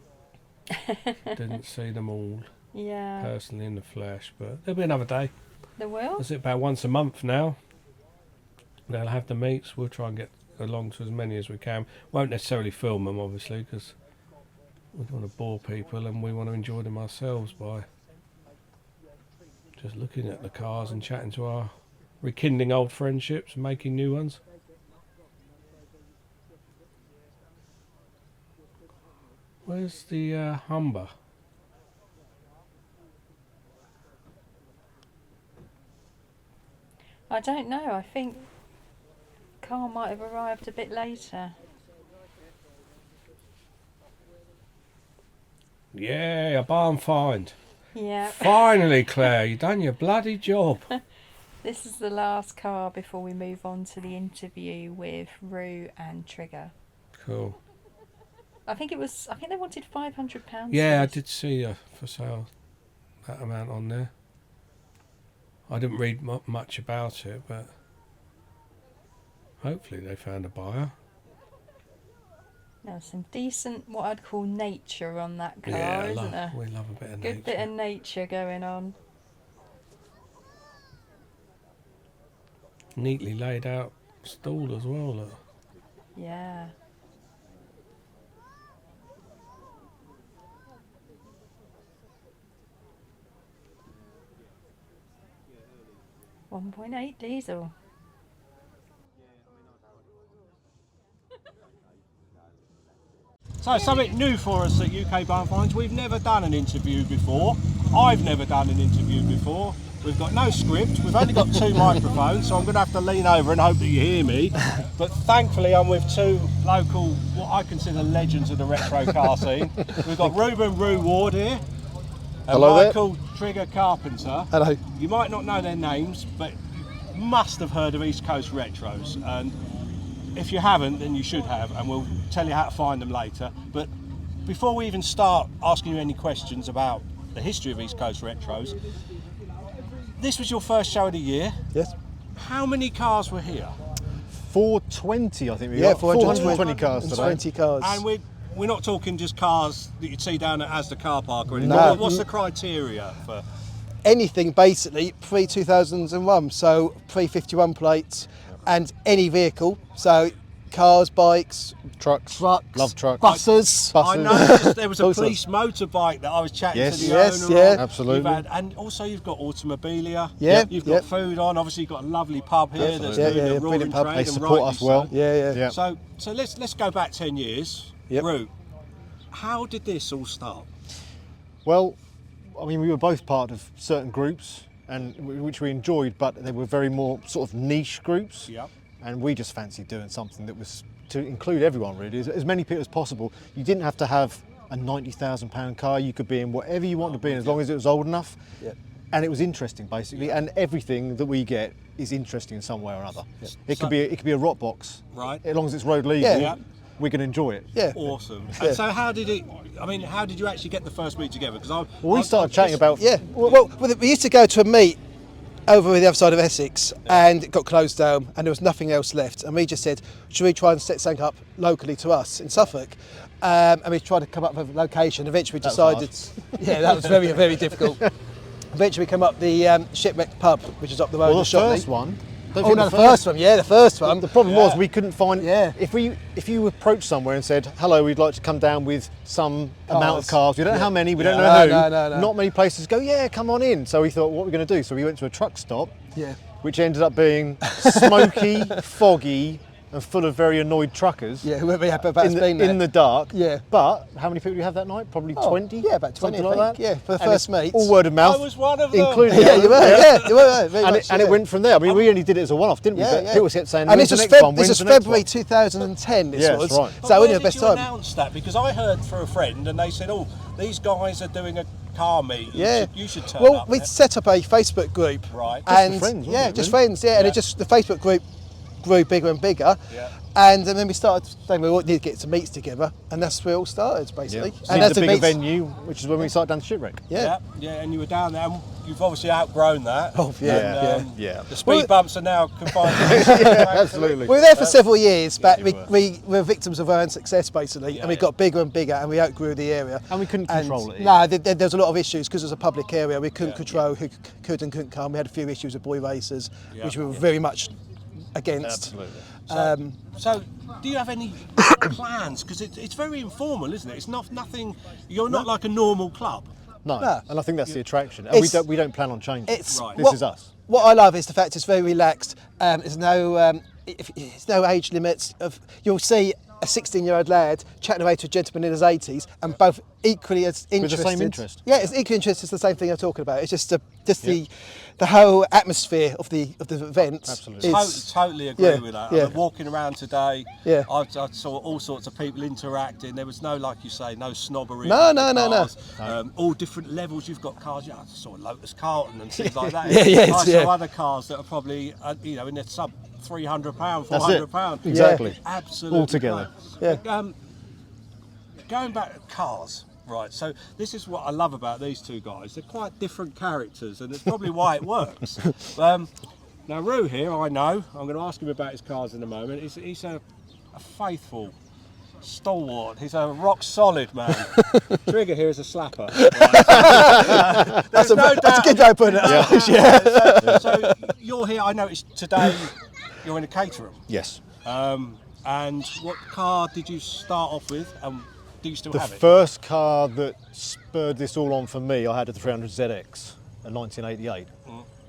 [SPEAKER 1] didn't see them all personally in the flesh. But there'll be another day.
[SPEAKER 2] There will?
[SPEAKER 1] Is it about once a month now? They'll have the meets. We'll try and get along to as many as we can. Won't necessarily film them, obviously, because we don't want to bore people and we want to enjoy them ourselves by just looking at the cars and chatting to our rekindling old friendships and making new ones. Where's the Humber?
[SPEAKER 2] I don't know. I think car might have arrived a bit later.
[SPEAKER 1] Yeah, a barn find.
[SPEAKER 2] Yeah.
[SPEAKER 1] Finally, Claire, you've done your bloody job.
[SPEAKER 2] This is the last car before we move on to the interview with Rue and Trigger.
[SPEAKER 1] Cool.
[SPEAKER 2] I think they wanted £500.
[SPEAKER 1] Yeah, I did see for sale that amount on there. I didn't read much about it, but hopefully they found a buyer.
[SPEAKER 2] There's some decent, what I'd call nature on that car,
[SPEAKER 1] Yeah,
[SPEAKER 2] isn't there?
[SPEAKER 1] we love a bit of nature.
[SPEAKER 2] Good bit of nature going on.
[SPEAKER 1] Neatly laid out stall as well. Look.
[SPEAKER 2] Yeah. .8 diesel.
[SPEAKER 1] So something new for us at UK Barn Finds. We've never done an interview before. I've never done an interview before. We've got no script. We've only got 2 microphones, so I'm going to have to lean over and hope that you hear me. But thankfully, I'm with 2 local, what I consider legends of the retro car scene. We've got Reuben Rue Ward here. And
[SPEAKER 4] Hello
[SPEAKER 1] Michael Trigger Carpenter.
[SPEAKER 4] Hello.
[SPEAKER 1] You might not know their names, but you must have heard of East Coast Retros. And if you haven't, then you should have, and we'll tell you how to find them later. But before we even start asking you any questions about the history of East Coast Retros, this was your first show of the year.
[SPEAKER 4] Yes.
[SPEAKER 1] How many cars were here?
[SPEAKER 4] 420, I think we
[SPEAKER 5] Yeah,
[SPEAKER 4] got.
[SPEAKER 5] 420
[SPEAKER 4] cars today.
[SPEAKER 5] 20 cars.
[SPEAKER 1] And we're not talking just cars that you'd see down at Asda car park or anything.
[SPEAKER 5] No.
[SPEAKER 1] What's the criteria for?
[SPEAKER 5] Anything basically pre-2001, so pre-51 plates and any vehicle, so cars, bikes,
[SPEAKER 4] Trucks.
[SPEAKER 5] trucks,
[SPEAKER 4] Love trucks.
[SPEAKER 5] buses.
[SPEAKER 1] I noticed there was a
[SPEAKER 5] All sorts.
[SPEAKER 1] police motorbike that I was chatting
[SPEAKER 4] Yes.
[SPEAKER 1] to the
[SPEAKER 5] Yes,
[SPEAKER 1] owner
[SPEAKER 5] yeah.
[SPEAKER 1] of.
[SPEAKER 4] Absolutely.
[SPEAKER 1] And also you've got automobilia.
[SPEAKER 5] Yeah,
[SPEAKER 1] You've got
[SPEAKER 5] yeah.
[SPEAKER 1] food on. Obviously you've got a lovely pub here that's
[SPEAKER 5] Yeah,
[SPEAKER 1] doing
[SPEAKER 5] yeah,
[SPEAKER 1] the
[SPEAKER 5] yeah,
[SPEAKER 1] roaring
[SPEAKER 5] brilliant pub.
[SPEAKER 1] trade
[SPEAKER 4] They
[SPEAKER 1] and
[SPEAKER 4] support
[SPEAKER 1] rightly
[SPEAKER 4] us well.
[SPEAKER 1] so.
[SPEAKER 5] Yeah.
[SPEAKER 4] Yeah.
[SPEAKER 1] So let's go back 10 years.
[SPEAKER 5] Yep.
[SPEAKER 1] Rue, how did this all start?
[SPEAKER 4] Well, I mean, we were both part of certain groups, and which we enjoyed, but they were very more sort of niche groups.
[SPEAKER 1] Yep.
[SPEAKER 4] And we just fancied doing something that was to include everyone, really, as many people as possible. You didn't have to have a £90,000 car. You could be in whatever you wanted to be in, as long as it was old enough.
[SPEAKER 5] Yeah.
[SPEAKER 4] And it was interesting, basically. And everything that we get is interesting in some way or another. It could be a rock box,
[SPEAKER 1] Right.
[SPEAKER 4] as long as it's road legal.
[SPEAKER 5] Yeah.
[SPEAKER 4] We can enjoy it.
[SPEAKER 5] Yeah.
[SPEAKER 1] Awesome.
[SPEAKER 5] Yeah.
[SPEAKER 1] And so how did you actually get the first meet together? Because
[SPEAKER 4] Well, we started chatting about.
[SPEAKER 5] Yeah. Well, we used to go to a meet over the other side of Essex, and it got closed down, and there was nothing else left. And we just said, should we try and set something up locally to us in Suffolk? And we tried to come up with a location. Eventually, we
[SPEAKER 4] That was
[SPEAKER 5] decided. Yeah, that was very, very difficult. Eventually, we come up the Shipwrecked Pub, which is up the road.
[SPEAKER 4] Well,
[SPEAKER 5] in
[SPEAKER 4] the
[SPEAKER 5] Shotley.
[SPEAKER 4] first one.
[SPEAKER 5] Oh no, the first one. Yeah, the first one.
[SPEAKER 4] The problem was we couldn't find.
[SPEAKER 5] Yeah.
[SPEAKER 4] If you approached somewhere and said, "Hello, we'd like to come down with some amount of
[SPEAKER 5] Cars.
[SPEAKER 4] cars," we don't know how many, we don't
[SPEAKER 5] Yeah.
[SPEAKER 4] know who.
[SPEAKER 5] No.
[SPEAKER 4] Not many places go. Yeah, come on in. So we thought, what are we going to do? So we went to a truck stop,
[SPEAKER 5] Yeah.
[SPEAKER 4] which ended up being smoky, foggy, and full of very annoyed truckers.
[SPEAKER 5] Yeah, we're very happy about
[SPEAKER 4] in
[SPEAKER 5] us being there.
[SPEAKER 4] in the dark.
[SPEAKER 5] Yeah.
[SPEAKER 4] But how many people do you have that night? Probably 20?
[SPEAKER 5] Yeah, about 20,
[SPEAKER 4] something
[SPEAKER 5] I
[SPEAKER 4] like
[SPEAKER 5] think.
[SPEAKER 4] that.
[SPEAKER 5] Yeah, for the
[SPEAKER 4] And
[SPEAKER 5] first
[SPEAKER 4] it's
[SPEAKER 5] meet.
[SPEAKER 4] all word of mouth.
[SPEAKER 1] I was one of them.
[SPEAKER 4] Including
[SPEAKER 5] Yeah, you were, yeah, you were. Very
[SPEAKER 4] and
[SPEAKER 5] much,
[SPEAKER 4] it went from there. I mean, we only did it as a one-off, didn't we?
[SPEAKER 5] Yeah,
[SPEAKER 4] But
[SPEAKER 5] yeah.
[SPEAKER 4] people kept saying,
[SPEAKER 5] And
[SPEAKER 4] when's
[SPEAKER 5] this
[SPEAKER 4] the
[SPEAKER 5] was,
[SPEAKER 4] next one?
[SPEAKER 5] this
[SPEAKER 4] When's
[SPEAKER 5] was
[SPEAKER 4] the next
[SPEAKER 5] February
[SPEAKER 4] one?
[SPEAKER 5] 2010, this
[SPEAKER 4] Yes,
[SPEAKER 5] was.
[SPEAKER 4] right.
[SPEAKER 1] But
[SPEAKER 5] So
[SPEAKER 1] where
[SPEAKER 5] we knew
[SPEAKER 1] did
[SPEAKER 5] best
[SPEAKER 1] you
[SPEAKER 5] time.
[SPEAKER 1] announce that? Because I heard through a friend, and they said, "Oh, these guys are doing a car meet.
[SPEAKER 5] Yeah.
[SPEAKER 1] You should turn
[SPEAKER 5] Well,
[SPEAKER 1] up."
[SPEAKER 5] we set up a Facebook group.
[SPEAKER 1] Right.
[SPEAKER 4] Just for
[SPEAKER 5] And
[SPEAKER 4] friends, wasn't
[SPEAKER 5] yeah,
[SPEAKER 4] it,
[SPEAKER 5] just
[SPEAKER 4] really?
[SPEAKER 5] friends, yeah. And it just, the Facebook group grew bigger and bigger.
[SPEAKER 1] Yeah.
[SPEAKER 5] And then we started saying we all need to get some meets together, and that's where it all started, basically.
[SPEAKER 4] So
[SPEAKER 5] And
[SPEAKER 4] it's
[SPEAKER 5] as
[SPEAKER 4] a
[SPEAKER 5] the
[SPEAKER 4] bigger
[SPEAKER 5] meets,
[SPEAKER 4] venue, which is when we started down the shipwreck.
[SPEAKER 5] yeah.
[SPEAKER 1] And you were down there, and you've obviously outgrown that.
[SPEAKER 5] Oh, yeah,
[SPEAKER 1] And,
[SPEAKER 4] yeah.
[SPEAKER 1] The speed
[SPEAKER 5] Well,
[SPEAKER 1] bumps are now confined to
[SPEAKER 4] Absolutely.
[SPEAKER 5] We were there for several years, but
[SPEAKER 4] you
[SPEAKER 5] we were victims of our own success, basically, and we
[SPEAKER 1] yeah.
[SPEAKER 5] got bigger and bigger, and we outgrew the area.
[SPEAKER 4] And we couldn't control it.
[SPEAKER 5] No, there was a lot of issues because it was a public area. We couldn't control who could and couldn't come. We had a few issues with boy racers, which we were very much against.
[SPEAKER 4] Absolutely.
[SPEAKER 1] So, do you have any plans? Because it's very informal, isn't it? It's nothing. You're not like a normal club.
[SPEAKER 4] No.
[SPEAKER 5] No.
[SPEAKER 4] And I think that's the attraction. And
[SPEAKER 5] It's-
[SPEAKER 4] we don't plan on changing.
[SPEAKER 5] It's
[SPEAKER 1] Right.
[SPEAKER 4] This is us.
[SPEAKER 5] What I love is the fact it's very relaxed. There's no there's no age limits. You'll see a 16-year-old lad chatting away to a gentleman in his 80s, and both equally as
[SPEAKER 4] the
[SPEAKER 5] interested.
[SPEAKER 4] same interest.
[SPEAKER 5] Yeah, it's equally interested. It's the same thing I'm talking about. It's just the whole atmosphere of the event.
[SPEAKER 4] Absolutely.
[SPEAKER 5] is-
[SPEAKER 1] Totally agree
[SPEAKER 5] yeah,
[SPEAKER 1] with that.
[SPEAKER 5] yeah.
[SPEAKER 1] I mean, walking around today,
[SPEAKER 5] Yeah.
[SPEAKER 1] I saw all sorts of people interacting. There was no, like you say, no snobbery.
[SPEAKER 5] No,
[SPEAKER 1] with the
[SPEAKER 5] no, no.
[SPEAKER 1] cars. All different levels. You've got cars. Yeah, I saw Lotus Carlton and things like that.
[SPEAKER 5] Yeah,
[SPEAKER 1] I saw
[SPEAKER 5] yeah.
[SPEAKER 1] other cars that are probably, in their sub £300,
[SPEAKER 4] That's it.
[SPEAKER 1] £400.
[SPEAKER 4] Exactly.
[SPEAKER 1] Absolutely.
[SPEAKER 4] All together.
[SPEAKER 1] great. Going back to cars, right, so this is what I love about these two guys. They're quite different characters, and it's probably why it works. Now, Rue here, I know, I'm going to ask him about his cars in a moment. He's a faithful stalwart. He's a rock solid man. Trigger here is a slapper. Right.
[SPEAKER 5] That's a good way of putting it.
[SPEAKER 1] Yeah. So you're here, I noticed today you're in a Caterham.
[SPEAKER 4] Yes.
[SPEAKER 1] And what car did you start off with? Do you still
[SPEAKER 4] The
[SPEAKER 1] have it?
[SPEAKER 4] first car that spurred this all on for me, I had a 300ZX, a 1988.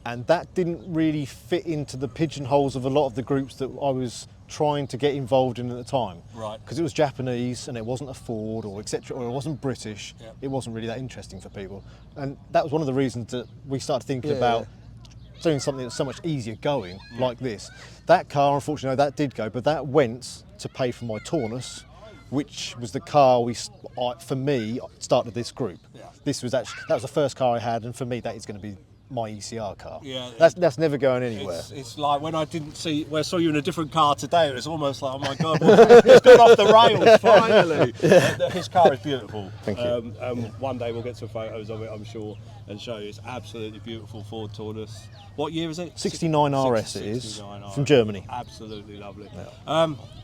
[SPEAKER 4] And that didn't really fit into the pigeonholes of a lot of the groups that I was trying to get involved in at the time.
[SPEAKER 1] Right.
[SPEAKER 4] Because it was Japanese and it wasn't a Ford or etc. or it wasn't British.
[SPEAKER 1] Yep.
[SPEAKER 4] It wasn't really that interesting for people. And that was one of the reasons that we started thinking
[SPEAKER 5] Yeah.
[SPEAKER 4] about doing something that's so much easier going like this. That car, unfortunately, that did go, but that went to pay for my Taunus, which was the car for me, started this group.
[SPEAKER 1] Yeah.
[SPEAKER 4] That was the first car I had, and for me, that is going to be my ECR car.
[SPEAKER 1] Yeah.
[SPEAKER 4] That's never going anywhere.
[SPEAKER 1] It's like when I saw you in a different car today, it was almost like, oh my God, it's gone off the rails, finally. His car is beautiful.
[SPEAKER 4] Thank you.
[SPEAKER 1] One day we'll get some photos of it, I'm sure, and show you. It's absolutely beautiful Ford Taunus. What year is it?
[SPEAKER 4] 69 RS it is,
[SPEAKER 1] 69 RS.
[SPEAKER 4] from Germany.
[SPEAKER 1] Absolutely lovely.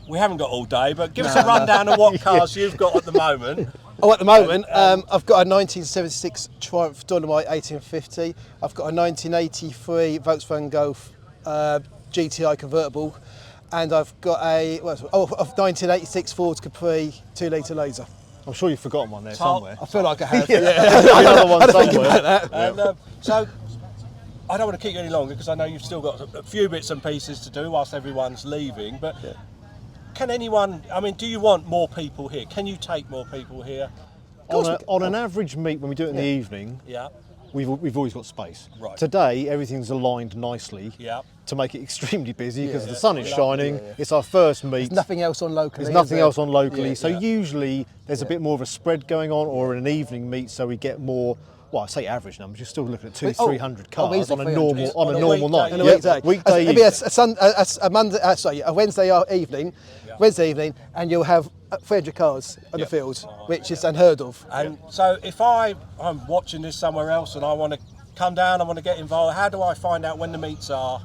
[SPEAKER 1] We haven't got all day, but give us a rundown of what cars you've got at the moment.
[SPEAKER 5] Oh, at the moment, I've got a 1976 Triumph Dolomite 1850. I've got a 1983 Volkswagen Golf GTI convertible, and I've got a 1986 Ford Capri 2-litre laser.
[SPEAKER 4] I'm sure you've forgotten one there somewhere.
[SPEAKER 5] I feel like I have.
[SPEAKER 4] Another one somewhere.
[SPEAKER 1] And so, I don't want to keep you any longer because I know you've still got a few bits and pieces to do whilst everyone's leaving. But can anyone? I mean, do you want more people here? Can you take more people here?
[SPEAKER 4] On an average meet, when we do it in the evening,
[SPEAKER 1] Yeah.
[SPEAKER 4] we've always got space.
[SPEAKER 1] Right.
[SPEAKER 4] Today, everything's aligned nicely
[SPEAKER 1] Yeah.
[SPEAKER 4] to make it extremely busy because the sun is shining. It's our first meet.
[SPEAKER 5] There's nothing else on locally.
[SPEAKER 4] There's nothing
[SPEAKER 5] is there?
[SPEAKER 4] else on locally,
[SPEAKER 5] Yeah,
[SPEAKER 4] so
[SPEAKER 1] yeah.
[SPEAKER 4] usually there's a bit more of a spread going on, or an evening meet, so we get more. Well, I say average numbers. You're still looking at 200-300 cars
[SPEAKER 5] easily
[SPEAKER 4] on a
[SPEAKER 5] 300.
[SPEAKER 4] normal
[SPEAKER 1] On a
[SPEAKER 4] normal
[SPEAKER 1] weekday.
[SPEAKER 4] night.
[SPEAKER 5] On a
[SPEAKER 4] Yeah,
[SPEAKER 5] weekday.
[SPEAKER 4] weekday
[SPEAKER 5] It'll be
[SPEAKER 4] evening.
[SPEAKER 5] a Wednesday evening, and you'll have 300 cars on the field, which is unheard of.
[SPEAKER 1] And so, if I'm watching this somewhere else and I want to come down, I want to get involved, how do I find out when the meets are?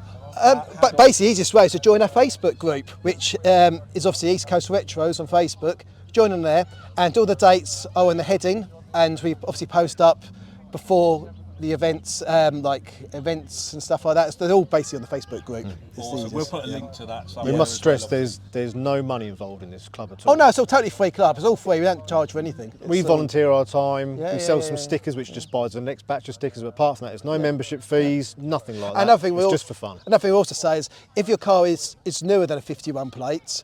[SPEAKER 5] But basically, the easiest way is to join our Facebook group, which is obviously East Coast Retros on Facebook. Join them there, and all the dates are in the heading, and we obviously post up before the events, like events and stuff like that. So they're all basically on the Facebook group. It's the
[SPEAKER 1] Awesome. We'll
[SPEAKER 5] easiest,
[SPEAKER 1] put a
[SPEAKER 5] yeah.
[SPEAKER 1] link to that somewhere.
[SPEAKER 4] We must
[SPEAKER 1] as well,
[SPEAKER 4] stress there's no money involved in this club at all.
[SPEAKER 5] Oh no, it's all totally free club. It's all free. We don't charge for anything.
[SPEAKER 4] We
[SPEAKER 5] It's,
[SPEAKER 4] volunteer our time.
[SPEAKER 5] yeah,
[SPEAKER 4] We
[SPEAKER 5] yeah,
[SPEAKER 4] sell
[SPEAKER 5] yeah,
[SPEAKER 4] some
[SPEAKER 5] yeah.
[SPEAKER 4] stickers, which just buys the next batch of stickers. But apart from that, there's no membership fees, nothing like that.
[SPEAKER 5] Another thing
[SPEAKER 4] It's just for fun.
[SPEAKER 5] Another thing we also say is, if your car is newer than a 51 plate,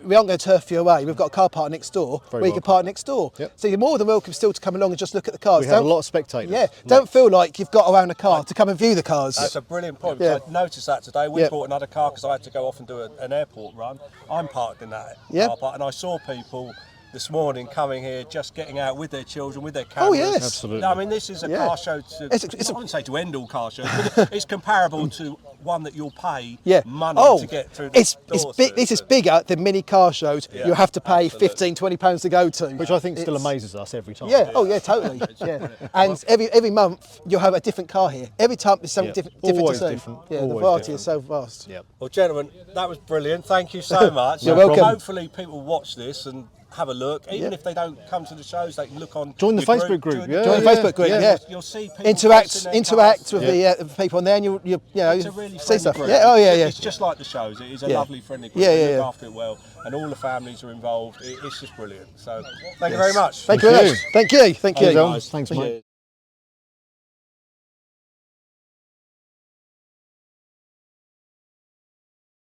[SPEAKER 5] we aren't going to turf you away. We've got a car park next door
[SPEAKER 4] Very
[SPEAKER 5] where you can
[SPEAKER 4] welcome.
[SPEAKER 5] park next door.
[SPEAKER 4] Yep.
[SPEAKER 5] So you're more than welcome still to come along and just look at the cars.
[SPEAKER 4] We have a lot of spectators.
[SPEAKER 5] Yeah, don't feel like you've got around a car to come and view the cars.
[SPEAKER 1] That's a brilliant point.
[SPEAKER 5] Yeah.
[SPEAKER 1] I noticed that today. We
[SPEAKER 5] Yeah.
[SPEAKER 1] bought another car because I had to go off and do an airport run. I'm parked in that
[SPEAKER 5] Yeah.
[SPEAKER 1] car park, and I saw people this morning coming here, just getting out with their children, with their cameras.
[SPEAKER 5] yes.
[SPEAKER 4] Absolutely.
[SPEAKER 1] I mean, this is a
[SPEAKER 5] Yeah.
[SPEAKER 1] car show to,
[SPEAKER 5] It's
[SPEAKER 1] I wouldn't say to end all car shows, but it's comparable to one that you'll pay
[SPEAKER 5] Yeah.
[SPEAKER 1] money
[SPEAKER 5] Oh,
[SPEAKER 1] to get through the
[SPEAKER 5] it's
[SPEAKER 1] doors
[SPEAKER 5] big.
[SPEAKER 1] to.
[SPEAKER 5] This is bigger than many car shows.
[SPEAKER 1] Yeah,
[SPEAKER 5] You have to pay
[SPEAKER 1] absolutely.
[SPEAKER 5] 15, 20 pounds to go to.
[SPEAKER 4] Which I think still
[SPEAKER 5] It's-
[SPEAKER 4] amazes us every time.
[SPEAKER 5] Yeah. Oh yeah, totally. Yeah. And every month you'll have a different car here. Every time it's something
[SPEAKER 4] Yeah.
[SPEAKER 5] different
[SPEAKER 4] Always
[SPEAKER 5] to see.
[SPEAKER 4] different.
[SPEAKER 5] Yeah. The
[SPEAKER 4] Always
[SPEAKER 5] variety
[SPEAKER 4] different.
[SPEAKER 5] is so vast.
[SPEAKER 4] Yeah.
[SPEAKER 1] Well, gentlemen, that was brilliant. Thank you so much.
[SPEAKER 5] You're welcome.
[SPEAKER 1] Hopefully people watch this and have a look. Even if they don't come to the shows, they can look on.
[SPEAKER 4] Join the
[SPEAKER 1] your
[SPEAKER 4] Facebook group.
[SPEAKER 1] Join
[SPEAKER 4] Yeah,
[SPEAKER 5] Join the
[SPEAKER 4] yeah,
[SPEAKER 5] Facebook group.
[SPEAKER 4] yeah.
[SPEAKER 5] Yeah.
[SPEAKER 1] You'll see people
[SPEAKER 5] Interact
[SPEAKER 1] posting their
[SPEAKER 5] with
[SPEAKER 1] cars.
[SPEAKER 5] the people on there, and you know
[SPEAKER 1] It's a really
[SPEAKER 5] see
[SPEAKER 1] friendly
[SPEAKER 5] stuff.
[SPEAKER 1] group.
[SPEAKER 5] Yeah. Oh yeah, yeah.
[SPEAKER 1] It's just like the shows. It is a
[SPEAKER 5] Yeah.
[SPEAKER 1] lovely, friendly group.
[SPEAKER 5] Yeah,
[SPEAKER 1] They
[SPEAKER 5] yeah,
[SPEAKER 1] look
[SPEAKER 5] yeah.
[SPEAKER 1] after it well, and all the families are involved. It's just brilliant. So, thank you very much.
[SPEAKER 5] Thank you very
[SPEAKER 4] you.
[SPEAKER 5] much. Thank you. Thank you.
[SPEAKER 4] Thanks, mate.
[SPEAKER 1] Cheers.